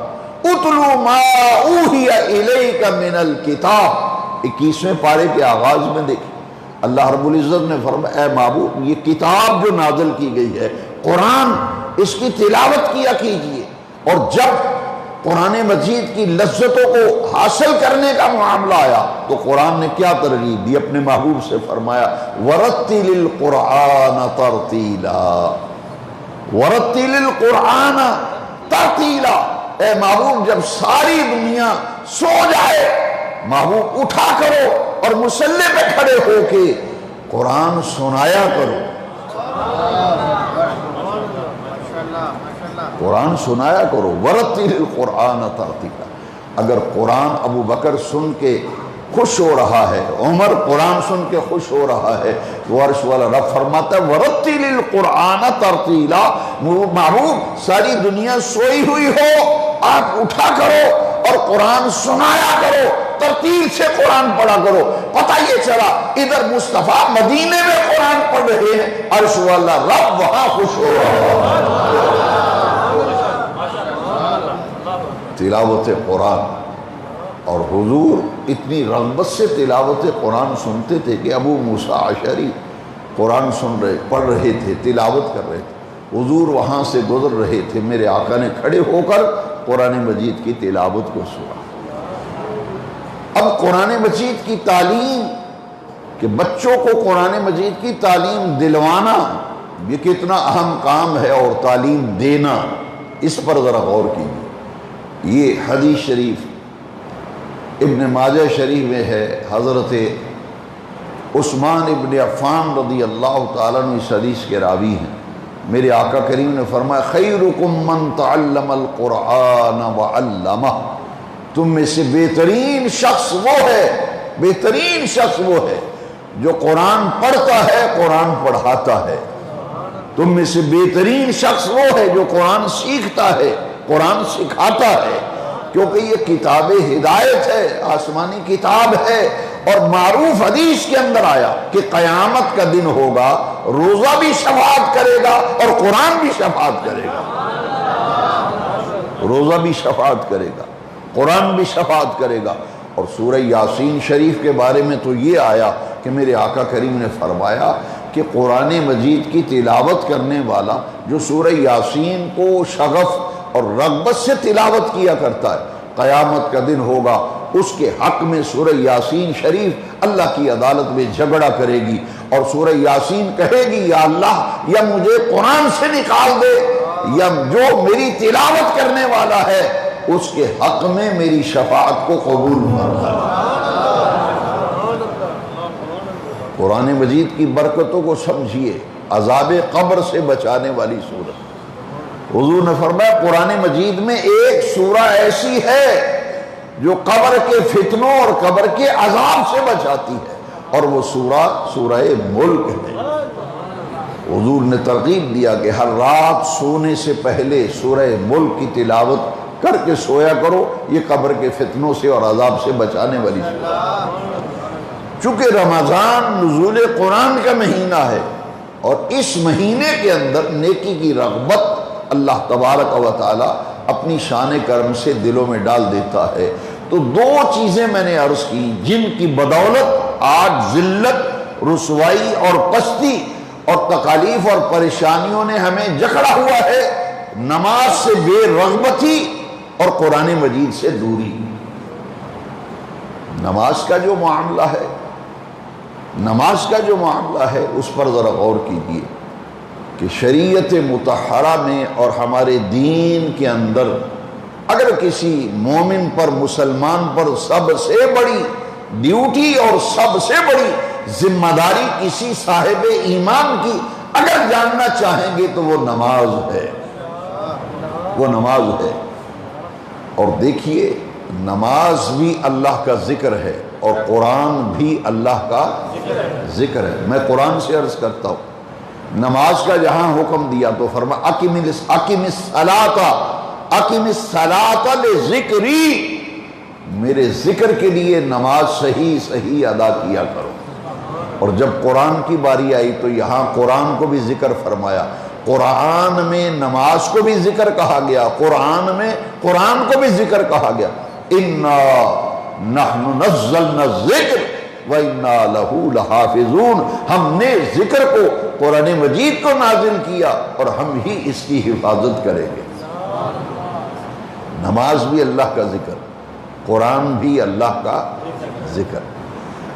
اتلو ما اوحی الیک من الکتاب، 21ویں پارے کے آغاز میں دیکھیں اللہ رب العزت نے فرمایا اے محبوب یہ کتاب جو نازل کی گئی ہے قرآن، اس کی تلاوت کیا کیجئے۔ اور جب قرآن مجید کی لذتوں کو حاصل کرنے کا معاملہ آیا تو قرآن نے کیا ترغیب دی؟ اپنے محبوب سے فرمایا وَرَتِّلِ الْقُرْآنَ تَرْتِيلًا، وَرَتِّلِ الْقُرْآنَ تَرْتِيلًا۔ اے محبوب جب ساری دنیا سو جائے محبوب اٹھا کرو اور مصلی پہ کھڑے ہو کے قرآن سنایا کرو، قرآن سنایا کرو۔ وَرَتِّلِ الْقُرْآنَ تَرْتِيلًا۔ اگر قرآن ابو بکر سن کے خوش ہو رہا ہے، عمر قرآن سن کے خوش ہو رہا ہے، تو عرش والا رب فرماتا ہے وَرَتِّلِ الْقُرْآنَ تَرْتِيلًا، محبوب ساری دنیا سوئی ہوئی ہو، آپ اٹھا کرو اور قرآن سنایا کرو، ترتیل سے قرآن پڑھا کرو۔ پتہ یہ چلا ادھر مصطفیٰ مدینے میں قرآن پڑھ رہے ہیں، عرش والا رب وہاں خوش ہو رہا ہے۔ تلاوت قرآن، اور حضور اتنی رغبت سے تلاوت قرآن سنتے تھے کہ ابو موسیٰ اشعری قرآن پڑھ رہے تھے، تلاوت کر رہے تھے، حضور وہاں سے گزر رہے تھے، میرے آقا نے کھڑے ہو کر قرآن مجید کی تلاوت کو سنا۔ اب قرآن مجید کی تعلیم، کہ بچوں کو قرآن مجید کی تعلیم دلوانا یہ کتنا اہم کام ہے، اور تعلیم دینا، اس پر ذرا غور کیجیے۔ یہ حدیث شریف ابن ماجہ شریف میں ہے، حضرت عثمان ابن عفان رضی اللہ تعالیٰ عنہ اس حدیث کے راوی ہیں۔ میرے آقا کریم نے فرمایا خیرکم من تعلم القرآن وعلمہ، تم میں سے بہترین شخص وہ ہے، بہترین شخص وہ ہے جو قرآن پڑھتا ہے، قرآن پڑھاتا ہے۔ تم میں سے بہترین شخص وہ ہے جو قرآن سیکھتا ہے، قرآن سکھاتا ہے، کیونکہ یہ کتاب ہدایت ہے، آسمانی کتاب ہے۔ اور معروف حدیث کے اندر آیا کہ قیامت کا دن ہوگا، روزہ بھی شفاعت کرے گا اور قرآن بھی شفاعت کرے گا، روزہ بھی شفاعت کرے گا، قرآن بھی شفاعت کرے گا۔ اور سورہ یاسین شریف کے بارے میں تو یہ آیا کہ میرے آقا کریم نے فرمایا کہ قرآن مجید کی تلاوت کرنے والا جو سورہ یاسین کو شغف اور رغبت سے تلاوت کیا کرتا ہے، قیامت کا دن ہوگا اس کے حق میں سورہ یاسین شریف اللہ کی عدالت میں جھگڑا کرے گی، اور سورہ یاسین کہے گی یا اللہ یا مجھے قرآن سے نکال دے، یا جو میری تلاوت کرنے والا ہے اس کے حق میں میری شفاعت کو قبول فرما۔ قرآن مجید کی برکتوں کو سمجھیے، عذاب قبر سے بچانے والی سورت۔ حضور نے فرمایا قرآن مجید میں ایک سورہ ایسی ہے جو قبر کے فتنوں اور قبر کے عذاب سے بچاتی ہے، اور وہ سورہ ملک ہے۔ حضور نے ترغیب دیا کہ ہر رات سونے سے پہلے سورہ ملک کی تلاوت کر کے سویا کرو، یہ قبر کے فتنوں سے اور عذاب سے بچانے والی سورت۔ چونکہ رمضان نزول قرآن کا مہینہ ہے، اور اس مہینے کے اندر نیکی کی رغبت اللہ تبارک و تعالی اپنی شان کرم سے دلوں میں ڈال دیتا ہے۔ تو دو چیزیں میں نے عرض کی جن کی بدولت آج ذلت، رسوائی اور پستی اور تکالیف اور پریشانیوں نے ہمیں جکڑا ہوا ہے، نماز سے بے رغبتی اور قرآن مجید سے دوری۔ نماز کا جو معاملہ ہے، نماز کا جو معاملہ ہے اس پر ذرا غور کیجیے کہ شریعت مطہرہ میں اور ہمارے دین کے اندر اگر کسی مومن پر، مسلمان پر سب سے بڑی ڈیوٹی اور سب سے بڑی ذمہ داری کسی صاحب ایمان کی اگر جاننا چاہیں گے تو وہ نماز ہے، وہ نماز ہے۔ اور دیکھیے نماز بھی اللہ کا ذکر ہے اور قرآن بھی اللہ کا ذکر ہے۔ میں قرآن سے عرض کرتا ہوں، نماز کا جہاں حکم دیا تو فرمایا اقم الصلاۃ لذکری، میرے ذکر کے لیے نماز صحیح ادا کیا کرو۔ اور جب قرآن کی باری آئی تو یہاں قرآن کو بھی ذکر فرمایا، قرآن میں نماز کو بھی ذکر کہا گیا، قرآن میں قرآن کو بھی ذکر کہا گیا۔ اِنَّا نَحْنُ نَزَّلْنَا الذِّكْرَ وَإِنَّا لَهُ لَحَافِظُونَ، ہم نے ذکر کو، قرآن مجید کو نازل کیا اور ہم ہی اس کی حفاظت کریں گے۔ نماز بھی اللہ کا ذکر، قرآن بھی اللہ کا ذکر۔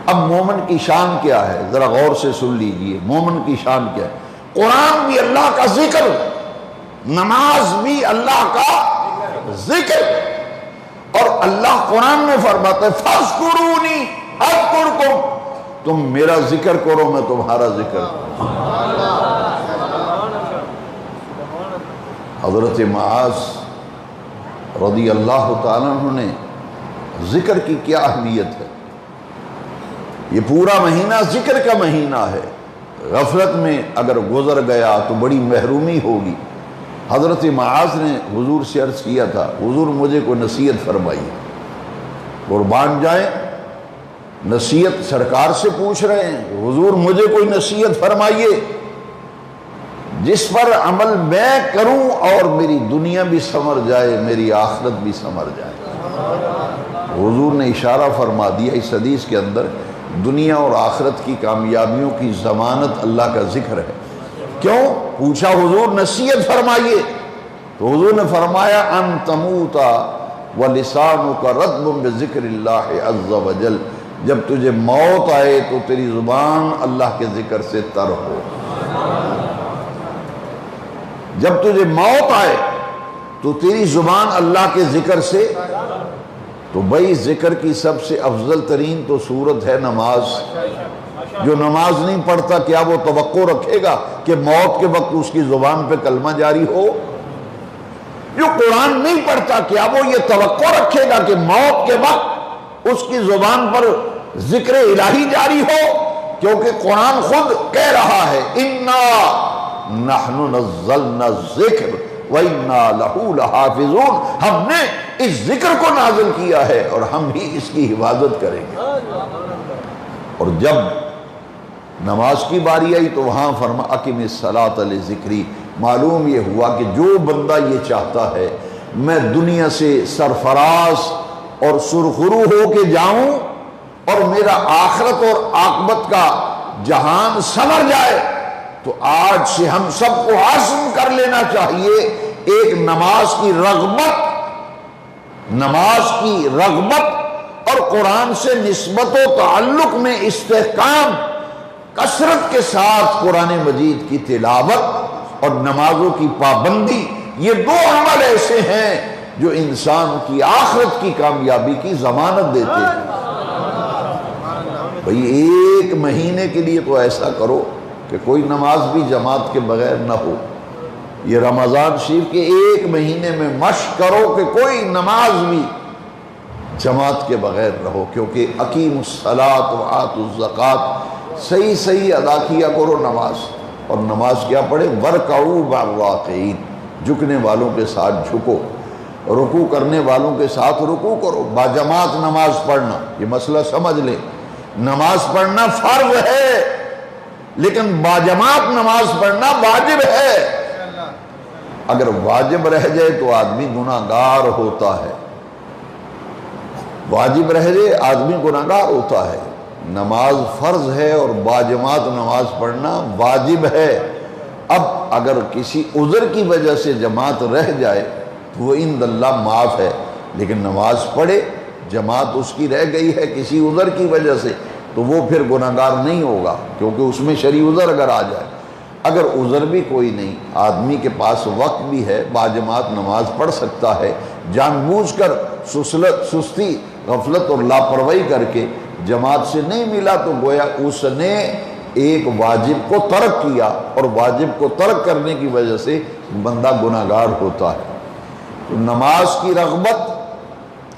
اب مومن کی شان کیا ہے ذرا غور سے سن لیجئے، مومن کی شان کیا ہے؟ قرآن بھی اللہ کا ذکر، نماز بھی اللہ کا ذکر، اور اللہ قرآن میں فرماتا ہے فَاذْكُرُونِي اذکرکم، تم میرا ذکر کرو میں تمہارا ذکر کروں۔ حضرت معاذ رضی اللہ تعالیٰ عنہ نے ذکر کی کیا اہمیت ہے۔ یہ پورا مہینہ ذکر کا مہینہ ہے، غفلت میں اگر گزر گیا تو بڑی محرومی ہوگی۔ حضرت معاذ نے حضور سے عرض کیا تھا، حضور مجھے کوئی نصیحت فرمائیے۔ قربان جائیں، نصیحت سرکار سے پوچھ رہے ہیں، حضور مجھے کوئی نصیحت فرمائیے جس پر عمل میں کروں اور میری دنیا بھی سنور جائے، میری آخرت بھی سنور جائے۔ حضور نے اشارہ فرما دیا، اس حدیث کے اندر دنیا اور آخرت کی کامیابیوں کی ضمانت اللہ کا ذکر ہے۔ کیوں؟ پوچھا حضور نصیحت فرمائیے، تو حضور نے فرمایا ان تموتا ولسانک رطب بذکر اللہ عز وجل، جب تجھے موت آئے تو تیری زبان اللہ کے ذکر سے تر ہو۔ جب تجھے موت آئے تو تیری زبان اللہ کے ذکر سے، تو بھائی ذکر کی سب سے افضل ترین تو صورت ہے نماز۔ جو نماز نہیں پڑھتا کیا وہ توقع رکھے گا کہ موت کے وقت اس کی زبان پہ کلمہ جاری ہو؟ جو قرآن نہیں پڑھتا کیا وہ یہ توقع رکھے گا کہ موت کے وقت اس کی زبان پر ذکر الہی جاری ہو؟ کیونکہ قرآن خود کہہ رہا ہے اِنَّا نَحْنُ نَزَّلْنَا الذِّكْرَ وَإِنَّا لَهُ لَحَافِظُونَ، ہم نے اس ذکر کو نازل کیا ہے اور ہم ہی اس کی حفاظت کریں گے۔ اور جب نماز کی باری آئی تو وہاں فرما اقم الصلاۃ لذکری، معلوم یہ ہوا کہ جو بندہ یہ چاہتا ہے میں دنیا سے سرفراز اور سرخرو ہو کے جاؤں اور میرا آخرت اور عاقبت کا جہان سنور جائے، تو آج سے ہم سب کو عزم کر لینا چاہیے ایک نماز کی رغبت اور قرآن سے نسبت و تعلق میں استحکام، کثرت کے ساتھ قرآن مجید کی تلاوت اور نمازوں کی پابندی۔ یہ دو عمل ایسے ہیں جو انسان کی آخرت کی کامیابی کی ضمانت دیتے ہیں۔ بھئی ایک مہینے کے لیے تو ایسا کرو کہ کوئی نماز بھی جماعت کے بغیر نہ ہو۔ یہ رمضان شریف کے ایک مہینے میں مشق کرو کہ کوئی نماز بھی جماعت کے بغیر نہ ہو، کیونکہ اقیم الصلاۃ وآتوا الزکوٰۃ صحیح ادا کیا کرو نماز۔ اور نماز کیا پڑھے؟ ورکعوا مع الراکعین، جھکنے والوں کے ساتھ جھکو، رکوع کرنے والوں کے ساتھ رکوع کرو۔ باجماعت نماز پڑھنا، یہ مسئلہ سمجھ لیں، نماز پڑھنا فرض ہے لیکن باجماعت نماز پڑھنا واجب ہے۔ اگر واجب رہ جائے تو آدمی گناہگار ہوتا ہے، واجب رہ جائے آدمی گناہگار ہوتا ہے۔ نماز فرض ہے اور باجماعت نماز پڑھنا واجب ہے۔ اب اگر کسی عذر کی وجہ سے جماعت رہ جائے تو وہ عند اللہ معاف ہے، لیکن نماز پڑھے جماعت اس کی رہ گئی ہے کسی عذر کی وجہ سے تو وہ پھر گناہگار نہیں ہوگا، کیونکہ اس میں شرعی عذر اگر آ جائے۔ اگر عذر بھی کوئی نہیں، آدمی کے پاس وقت بھی ہے، باجماعت نماز پڑھ سکتا ہے، جان بوجھ کر سستی، غفلت اور لاپرواہی کر کے جماعت سے نہیں ملا تو گویا اس نے ایک واجب کو ترک کیا، اور واجب کو ترک کرنے کی وجہ سے بندہ گناہگار ہوتا ہے۔ تو نماز کی رغبت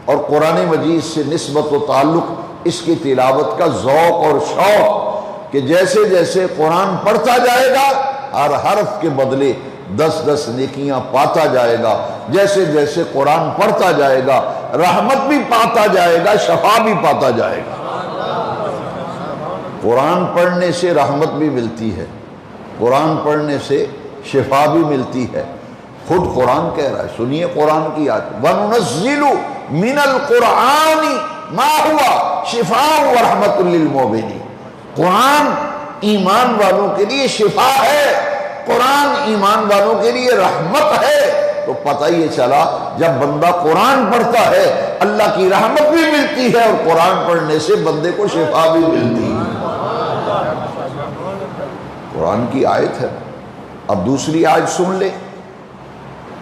اور قرآن مجید سے نسبت و تعلق، اس کی تلاوت کا ذوق اور شوق کہ جیسے جیسے قرآن پڑھتا جائے گا ہر حرف کے بدلے 10 نیکیاں پاتا جائے گا، جیسے جیسے قرآن پڑھتا جائے گا رحمت بھی پاتا جائے گا، شفا بھی پاتا جائے گا۔ قرآن پڑھنے سے رحمت بھی ملتی ہے، قرآن پڑھنے سے شفا بھی ملتی ہے۔ خود قرآن کہہ رہا ہے، سنیے قرآن کی آیت وَنُنَزِّلُ مِنَ الْقُرْآنِ مَا هُوَ شِفَاءٌ وَرَحْمَةٌ لِّلْمُؤْمِنِينَ، قرآن ایمان والوں کے لیے شفا ہے، قرآن ایمان والوں کے لیے رحمت ہے۔ تو پتہ یہ چلا جب بندہ قرآن پڑھتا ہے اللہ کی رحمت بھی ملتی ہے اور قرآن پڑھنے سے بندے کو شفا بھی ملتی ہے۔ قرآن کی آیت ہے۔ اب دوسری آیت سن لے،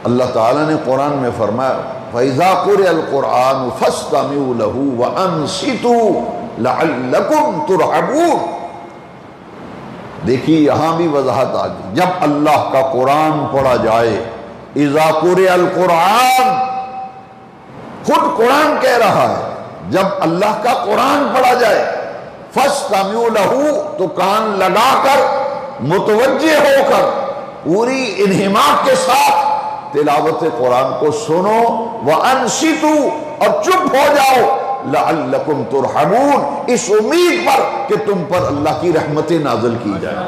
اللہ تعالیٰ نے قرآن میں فرمایا فَإِذَا قُرِئَ الْقُرْآنُ فَاسْتَمِعُوا لَهُ وَأَنصِتُوا لَعَلَّكُمْ تُرْحَمُونَ۔ دیکھیے یہاں بھی وضاحت آ گئی، جب اللہ کا قرآن پڑھا جائے، اِذَا قُرِئَ الْقُرْآنُ، خود قرآن کہہ رہا ہے جب اللہ کا قرآن پڑھا جائے فاستمعوا لہ، تو کان لگا کر متوجہ ہو کر پوری انہماک کے ساتھ تلاوت قرآن کو سنو، وانصتوا، اور چپ ہو جاؤ، لعلکم ترحمون، اس امید پر کہ تم پر اللہ کی رحمتیں نازل کی جائیں۔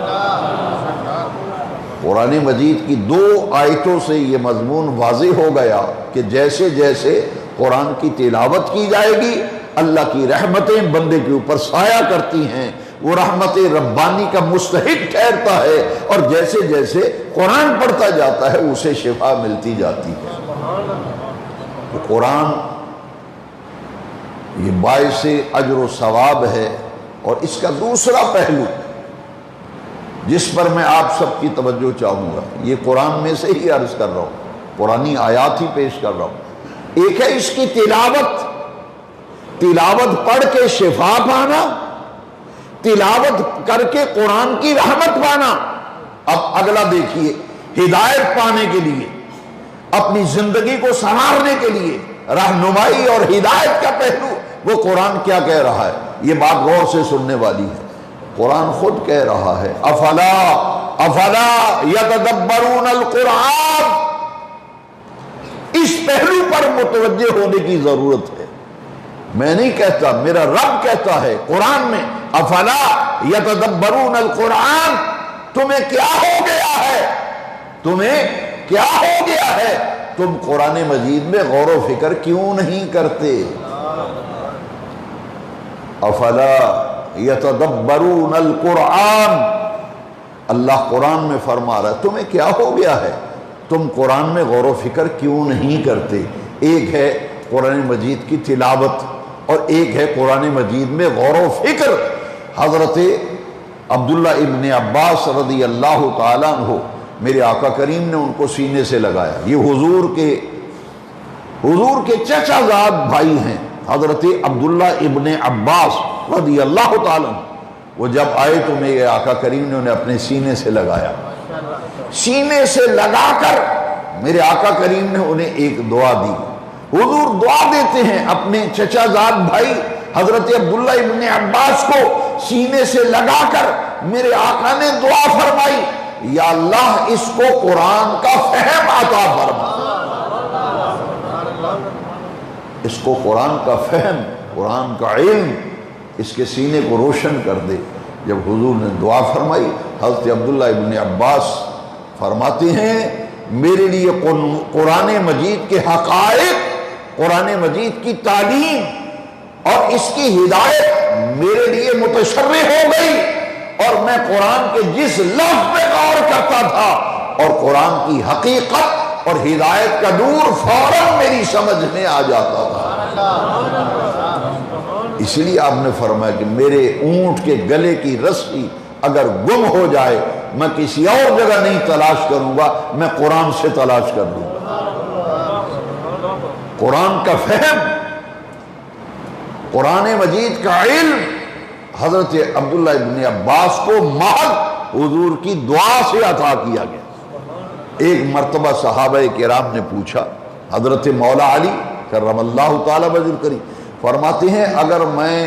قرآن مجید کی 2 آیتوں سے یہ مضمون واضح ہو گیا کہ جیسے جیسے قرآن کی تلاوت کی جائے گی اللہ کی رحمتیں بندے کے اوپر سایہ کرتی ہیں، وہ رحمت ربانی کا مستحق ٹھہرتا ہے، اور جیسے جیسے قرآن پڑھتا جاتا ہے اسے شفا ملتی جاتی ہے۔ تو قرآن یہ باعث اجر و ثواب ہے۔ اور اس کا دوسرا پہلو جس پر میں آپ سب کی توجہ چاہوں گا، یہ قرآن میں سے ہی عرض کر رہا ہوں، قرآنی آیات ہی پیش کر رہا ہوں۔ ایک ہے اس کی تلاوت پڑھ کے شفا پانا، تلاوت کر کے قرآن کی رحمت پانا۔ اب اگلا دیکھیے، ہدایت پانے کے لیے، اپنی زندگی کو سنوارنے کے لیے رہنمائی اور ہدایت کا پہلو وہ قرآن کیا کہہ رہا ہے، یہ بات غور سے سننے والی ہے۔ قرآن خود کہہ رہا ہے افلا یتدبرون القرآن، اس پہلو پر متوجہ ہونے کی ضرورت ہے۔ میں نہیں کہتا، میرا رب کہتا ہے قرآن میں، افلا یتدبرون القرآن، تمہیں کیا ہو گیا ہے، تمہیں کیا ہو گیا ہے، تم قرآن مجید میں غور و فکر کیوں نہیں کرتے؟ افلا یتدبرون القرآن، اللہ قرآن میں فرما رہا ہے تمہیں کیا ہو گیا ہے، تم قرآن میں غور و فکر کیوں نہیں کرتے؟ ایک ہے قرآن مجید کی تلاوت اور ایک ہے قرآن مجید میں غور و فکر۔ حضرت عبداللہ ابن عباس رضی اللہ تعالیٰ عنہ، میرے آقا کریم نے ان کو سینے سے لگایا، یہ حضور کے چچا زاد بھائی ہیں حضرت عبداللہ ابن عباس رضی اللہ تعالیٰ عنہ۔ وہ جب آئے تو میرے آقا کریم نے انہیں اپنے سینے سے لگایا، سینے سے لگا کر میرے آقا کریم نے انہیں ایک دعا دی۔ حضور دعا دیتے ہیں اپنے چچا زاد بھائی حضرت عبداللہ ابن عباس کو سینے سے لگا کر، میرے آقا نے دعا فرمائی، یا اللہ اس کو قرآن کا فہم عطا فرما، اس کو قرآن کا فہم، قرآن کا علم اس کے سینے کو روشن کر دے۔ جب حضور نے دعا فرمائی، حضرت عبداللہ ابن عباس فرماتے ہیں میرے لیے قرآن مجید کے حقائق، قرآن مجید کی تعلیم اور اس کی ہدایت میرے لیے متشرح ہو گئی، اور میں قرآن کے جس لفظ پہ غور کرتا تھا اور قرآن کی حقیقت اور ہدایت کا نور فوراً میری سمجھ میں آ جاتا تھا۔ اسی لیے آپ نے فرمایا کہ میرے اونٹ کے گلے کی رسی اگر گم ہو جائے میں کسی اور جگہ نہیں تلاش کروں گا، میں قرآن سے تلاش کر لوں گا۔ قرآن کا فہم، قرآن مجید کا علم حضرت عبداللہ ابن عباس کو محض حضور کی دعا سے عطا کیا گیا۔ ایک مرتبہ صحابہ کرام نے پوچھا، حضرت مولا علی کرم اللہ تعالی وجہ کریم فرماتے ہیں اگر میں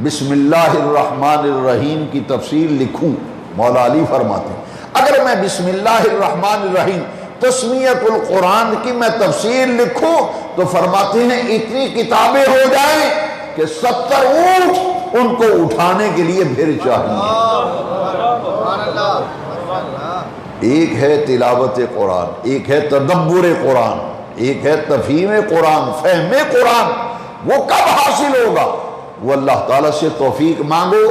بسم اللہ الرحمن الرحیم کی تفسیر لکھوں، مولا علی فرماتے ہیں اگر میں بسم اللہ الرحمن الرحیم تسمیت القرآن کی میں تفسیر لکھوں تو فرماتے ہیں اتنی کتابیں ہو جائیں کہ 70 اونٹ ان کو اٹھانے کے لیے پھر چاہیے۔ ایک ہے تلاوت قرآن، ایک ہے تدبر قرآن، ایک ہے تفہیم قرآن، فہم قرآن۔ وہ کب حاصل ہوگا؟ وہ اللہ تعالیٰ سے توفیق مانگو،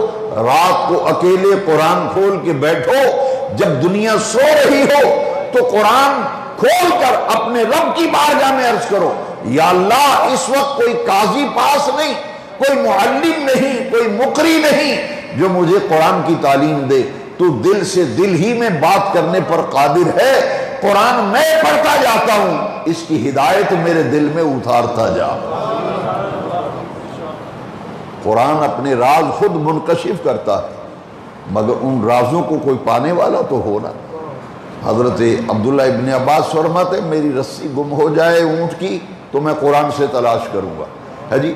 رات کو اکیلے قرآن کھول کے بیٹھو، جب دنیا سو رہی ہو تو قرآن کھول کر اپنے رب کی بارگاہ میں عرض کرو، یا اللہ اس وقت کوئی قاضی پاس نہیں، کوئی معلم نہیں، کوئی مقری نہیں جو مجھے قرآن کی تعلیم دے، تو دل سے دل ہی میں بات کرنے پر قادر ہے، قرآن میں پڑھتا جاتا ہوں، اس کی ہدایت میرے دل میں اتارتا جا۔ قرآن اپنے راز خود منکشف کرتا ہے، مگر ان رازوں کو کوئی پانے والا تو ہونا۔ حضرت عبداللہ ابن عباس فرماتے میری رسی گم ہو جائے اونٹ کی تو میں قرآن سے تلاش کروں گا، ہے جی،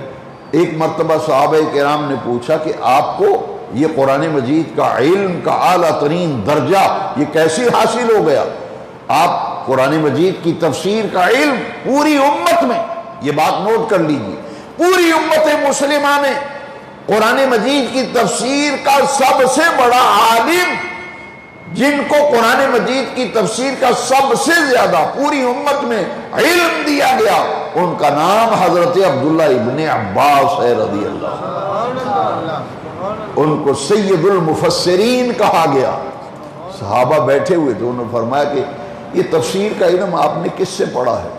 ایک مرتبہ صحابہ کرام نے پوچھا کہ آپ کو یہ قرآن مجید کا علم کا اعلیٰ ترین درجہ یہ کیسے حاصل ہو گیا؟ آپ قرآن مجید کی تفسیر کا علم پوری امت میں، یہ بات نوٹ کر لیجیے، پوری امت مسلمہ میں قرآن مجید کی تفسیر کا سب سے بڑا عالم، جن کو قرآن مجید کی تفسیر کا سب سے زیادہ پوری امت میں علم دیا گیا، ان کا نام حضرت عبداللہ ابن عباس ہے رضی اللہ عنہ۔ ان کو سید المفسرین کہا گیا۔ صحابہ بیٹھے ہوئے تھے، انہوں نے فرمایا کہ یہ تفسیر کا علم آپ نے کس سے پڑھا ہے؟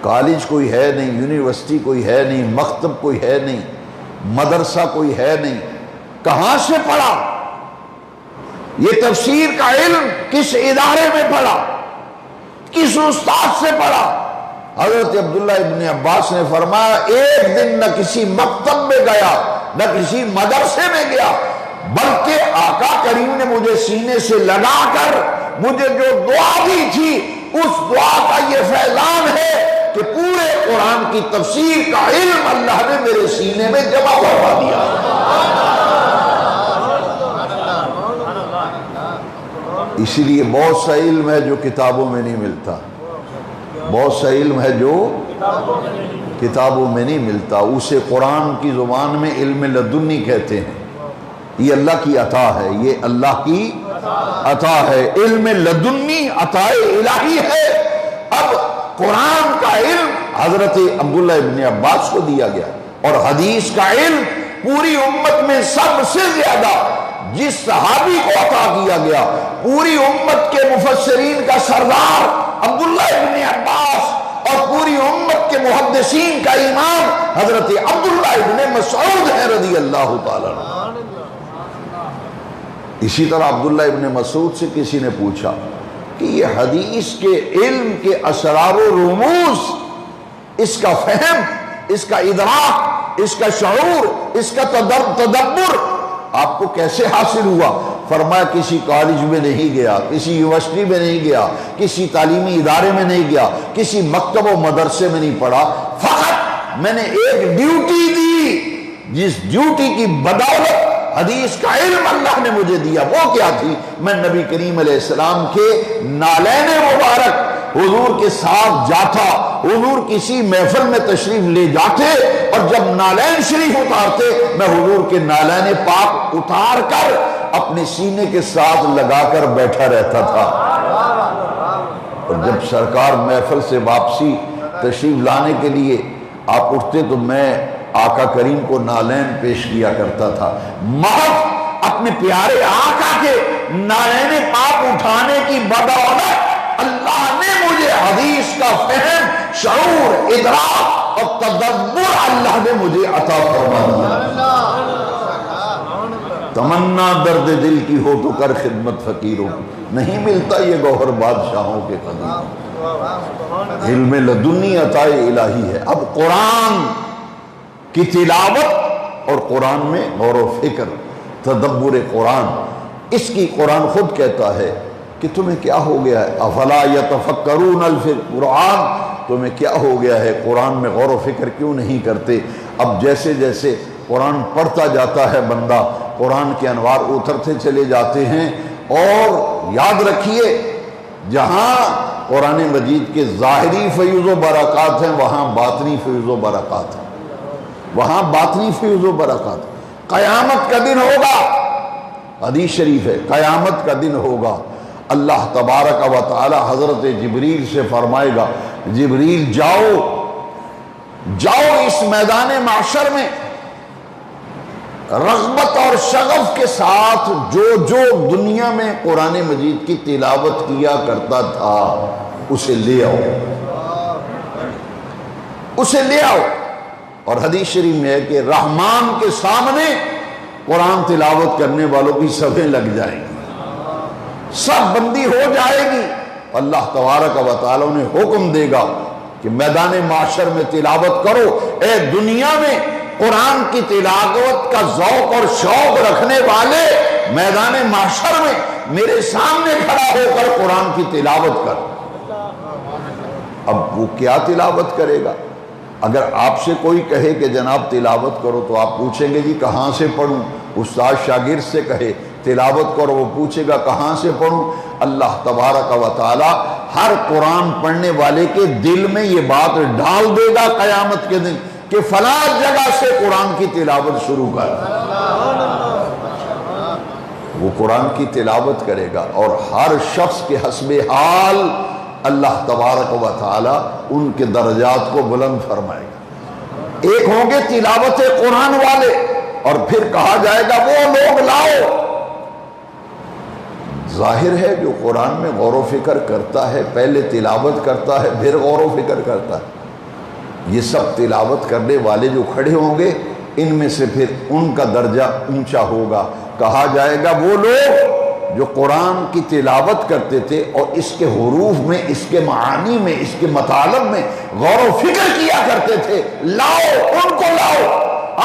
کالج کوئی ہے نہیں، یونیورسٹی کوئی ہے نہیں، مکتب کوئی ہے نہیں، مدرسہ کوئی ہے نہیں، کہاں سے پڑھا؟ یہ تفسیر کا علم کس ادارے میں پڑھا؟ کس استاد سے پڑھا؟ حضرت عبداللہ ابن عباس نے فرمایا ایک دن نہ کسی مکتب میں گیا نہ کسی مدرسے میں گیا، بلکہ آقا کریم نے مجھے سینے سے لگا کر مجھے جو دعا دی تھی اس دعا کا یہ فیضان ہے کہ پورے قرآن کی تفسیر کا علم اللہ نے میرے سینے میں جمع کروا دیا۔ اسی لیے بہت سا علم ہے جو کتابوں میں نہیں ملتا، بہت سا علم ہے جو کتابوں میں نہیں ملتا، اسے قرآن کی زبان میں علم لدنی کہتے ہیں۔ یہ اللہ کی عطا ہے، یہ اللہ کی عطا ہے، علم لدنی عطا الہی ہے۔ اب قرآن کا علم حضرت عبداللہ ابن عباس کو دیا گیا، اور حدیث کا علم پوری امت میں سب سے زیادہ جس صحابی کو عطا کیا گیا، پوری امت کے مفسرین کا سردار عبداللہ ابن عباس اور پوری امت کے محدثین کا امام حضرت عبداللہ ابن مسعود ہے رضی اللہ تعالیٰ عنہ۔ اسی طرح عبداللہ ابن مسعود سے کسی نے پوچھا کہ یہ حدیث کے علم کے اسرار و رموز، اس کا فہم، اس کا ادراک، اس کا شعور، اس کا تدبر آپ کو کیسے حاصل ہوا؟ فرمایا کسی کالج میں نہیں گیا، کسی یونیورسٹی میں نہیں گیا، کسی تعلیمی ادارے میں نہیں گیا، کسی مکتب و مدرسے میں نہیں پڑھا، فقط میں نے ایک ڈیوٹی دی، جس ڈیوٹی کی بدولت حدیث کا علم اللہ نے مجھے دیا۔ وہ کیا تھی؟ میں نبی کریم علیہ السلام کے نالین مبارک حضور کے ساتھ جاتا، حضور کسی محفل میں تشریف لے جاتے اور جب نالین شریف اتارتے میں حضور کے نالین پاک اتار کر اپنے سینے کے ساتھ لگا کر بیٹھا رہتا تھا، اور جب سرکار محفل سے واپسی تشریف لانے کے لیے آپ اٹھتے تو میں آقا کریم کو نالین پیش کیا کرتا تھا۔ محض اپنے پیارے آقا کے نالین پاک اٹھانے کی بدولت اللہ نے مجھے حدیث کا فہم، شعور، ادراک اور تدبر اللہ نے مجھے عطا فرما دیا۔ تمنا درد دل کی ہو تو کر خدمت فقیروں کی، نہیں ملتا یہ گوہر بادشاہوں کے قدیم، علم لدنی عطا الہی ہے۔ اب قرآن کی تلاوت اور قرآن میں غور و فکر، تدبر قرآن، اس کی قرآن خود کہتا ہے کہ تمہیں کیا ہو گیا ہے، افلا یتفکرون القرآن، تمہیں کیا ہو گیا ہے، قرآن میں غور و فکر کیوں نہیں کرتے؟ اب جیسے جیسے قرآن پڑھتا جاتا ہے بندہ، قرآن کے انوار اترتے چلے جاتے ہیں، اور یاد رکھیے جہاں قرآن مجید کے ظاہری فیض و برکات ہیں وہاں باطنی فیض و برکات ہیں، وہاں باطنی فیض و برکات۔ قیامت کا دن ہوگا، حدیث شریف ہے، قیامت کا دن ہوگا، اللہ تبارک و تعالی حضرت جبریل سے فرمائے گا جبریل جاؤ اس میدان معشر میں رغبت اور شغف کے ساتھ جو دنیا میں قرآن مجید کی تلاوت کیا کرتا تھا اسے لے آؤ، اسے لے آؤ۔ اور حدیث شریف میں ہے کہ رحمان کے سامنے قرآن تلاوت کرنے والوں کی صفیں لگ جائیں گی، سب بندی ہو جائے گی، اللہ تبارک و تعالیٰ نے حکم دے گا کہ میدان معاشر میں تلاوت کرو۔ اے دنیا میں قرآن کی تلاوت کا ذوق اور شوق رکھنے والے میدان معاشر میں میرے سامنے کھڑا ہو کر قرآن کی تلاوت کر۔ اب وہ کیا تلاوت کرے گا؟ اگر آپ سے کوئی کہے کہ جناب تلاوت کرو تو آپ پوچھیں گے جی کہاں سے پڑھوں؟ استاد شاگرد سے کہے تلاوت کرو، وہ پوچھے گا کہاں سے پڑھوں؟ اللہ تبارک و تعالی ہر قرآن پڑھنے والے کے دل میں یہ بات ڈال دے گا قیامت کے دن کہ فلاں جگہ سے قرآن کی تلاوت شروع کر۔ وہ قرآن کی تلاوت کرے گا اور ہر شخص کے حسب حال اللہ تبارک و تعالی ان کے درجات کو بلند فرمائے گا۔ ایک ہوں گے تلاوت قرآن والے، اور پھر کہا جائے گا وہ لوگ لاؤ۔ ظاہر ہے جو قرآن میں غور و فکر کرتا ہے پہلے تلاوت کرتا ہے پھر غور و فکر کرتا ہے۔ یہ سب تلاوت کرنے والے جو کھڑے ہوں گے ان میں سے پھر ان کا درجہ اونچا ہوگا۔ کہا جائے گا وہ لوگ جو قرآن کی تلاوت کرتے تھے اور اس کے حروف میں، اس کے معانی میں، اس کے مطالب میں غور و فکر کیا کرتے تھے، لاؤ ان کو لاؤ،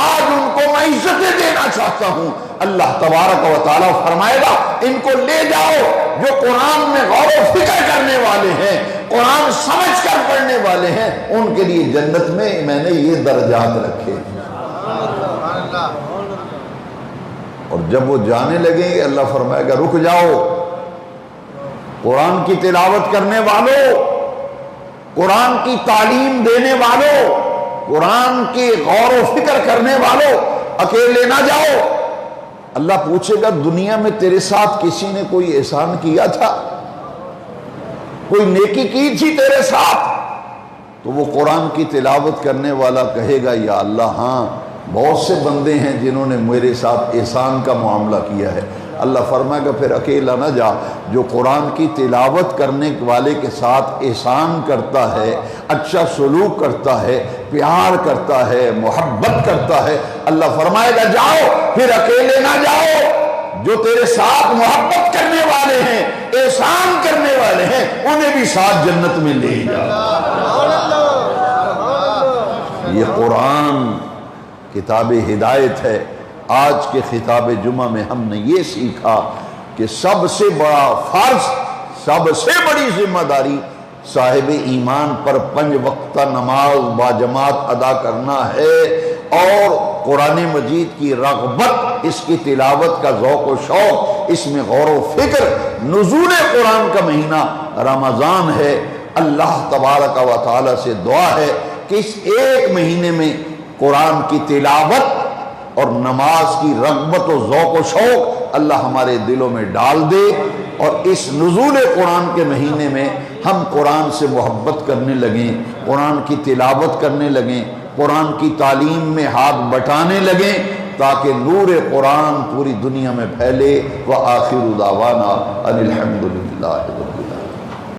آج ان کو میں عزتیں دینا چاہتا ہوں۔ اللہ تبارک و تعالیٰ فرمائے گا ان کو لے جاؤ جو قرآن میں غور و فکر کرنے والے ہیں، قرآن سمجھ کر پڑھنے والے ہیں، ان کے لیے جنت میں میں نے یہ درجات رکھے۔ اور جب وہ جانے لگیں گے اللہ فرمائے گا رک جاؤ، قرآن کی تلاوت کرنے والوں، قرآن کی تعلیم دینے والوں، قرآن کی غور و فکر کرنے والوں، اکیلے نہ جاؤ۔ اللہ پوچھے گا دنیا میں تیرے ساتھ کسی نے کوئی احسان کیا تھا، کوئی نیکی کی تھی تیرے ساتھ؟ تو وہ قرآن کی تلاوت کرنے والا کہے گا یا اللہ ہاں بہت سے بندے ہیں جنہوں نے میرے ساتھ احسان کا معاملہ کیا ہے۔ اللہ فرمائے گا پھر اکیلا نہ جا، جو قرآن کی تلاوت کرنے والے کے ساتھ احسان کرتا ہے، اچھا سلوک کرتا ہے، پیار کرتا ہے، محبت کرتا ہے، اللہ فرمائے گا جاؤ، پھر اکیلے نہ جاؤ، جو تیرے ساتھ محبت کرنے والے ہیں، احسان کرنے والے ہیں، انہیں بھی ساتھ جنت میں لے جاؤ۔ یہ قرآن کتاب ہدایت ہے۔ آج کے خطاب جمعہ میں ہم نے یہ سیکھا کہ سب سے بڑا فرض، سب سے بڑی ذمہ داری صاحب ایمان پر 5 وقتہ نماز باجماعت ادا کرنا ہے، اور قرآن مجید کی رغبت، اس کی تلاوت کا ذوق و شوق، اس میں غور و فکر۔ نزول قرآن کا مہینہ رمضان ہے، اللہ تبارک و تعالی سے دعا ہے کہ اس ایک مہینے میں قرآن کی تلاوت اور نماز کی رغبت و ذوق و شوق اللہ ہمارے دلوں میں ڈال دے، اور اس نزول قرآن کے مہینے میں ہم قرآن سے محبت کرنے لگیں، قرآن کی تلاوت کرنے لگیں، قرآن کی تعلیم میں ہاتھ بٹانے لگیں، تاکہ نور قرآن پوری دنیا میں پھیلے۔ وآخر دعوانا ان الحمد للہ۔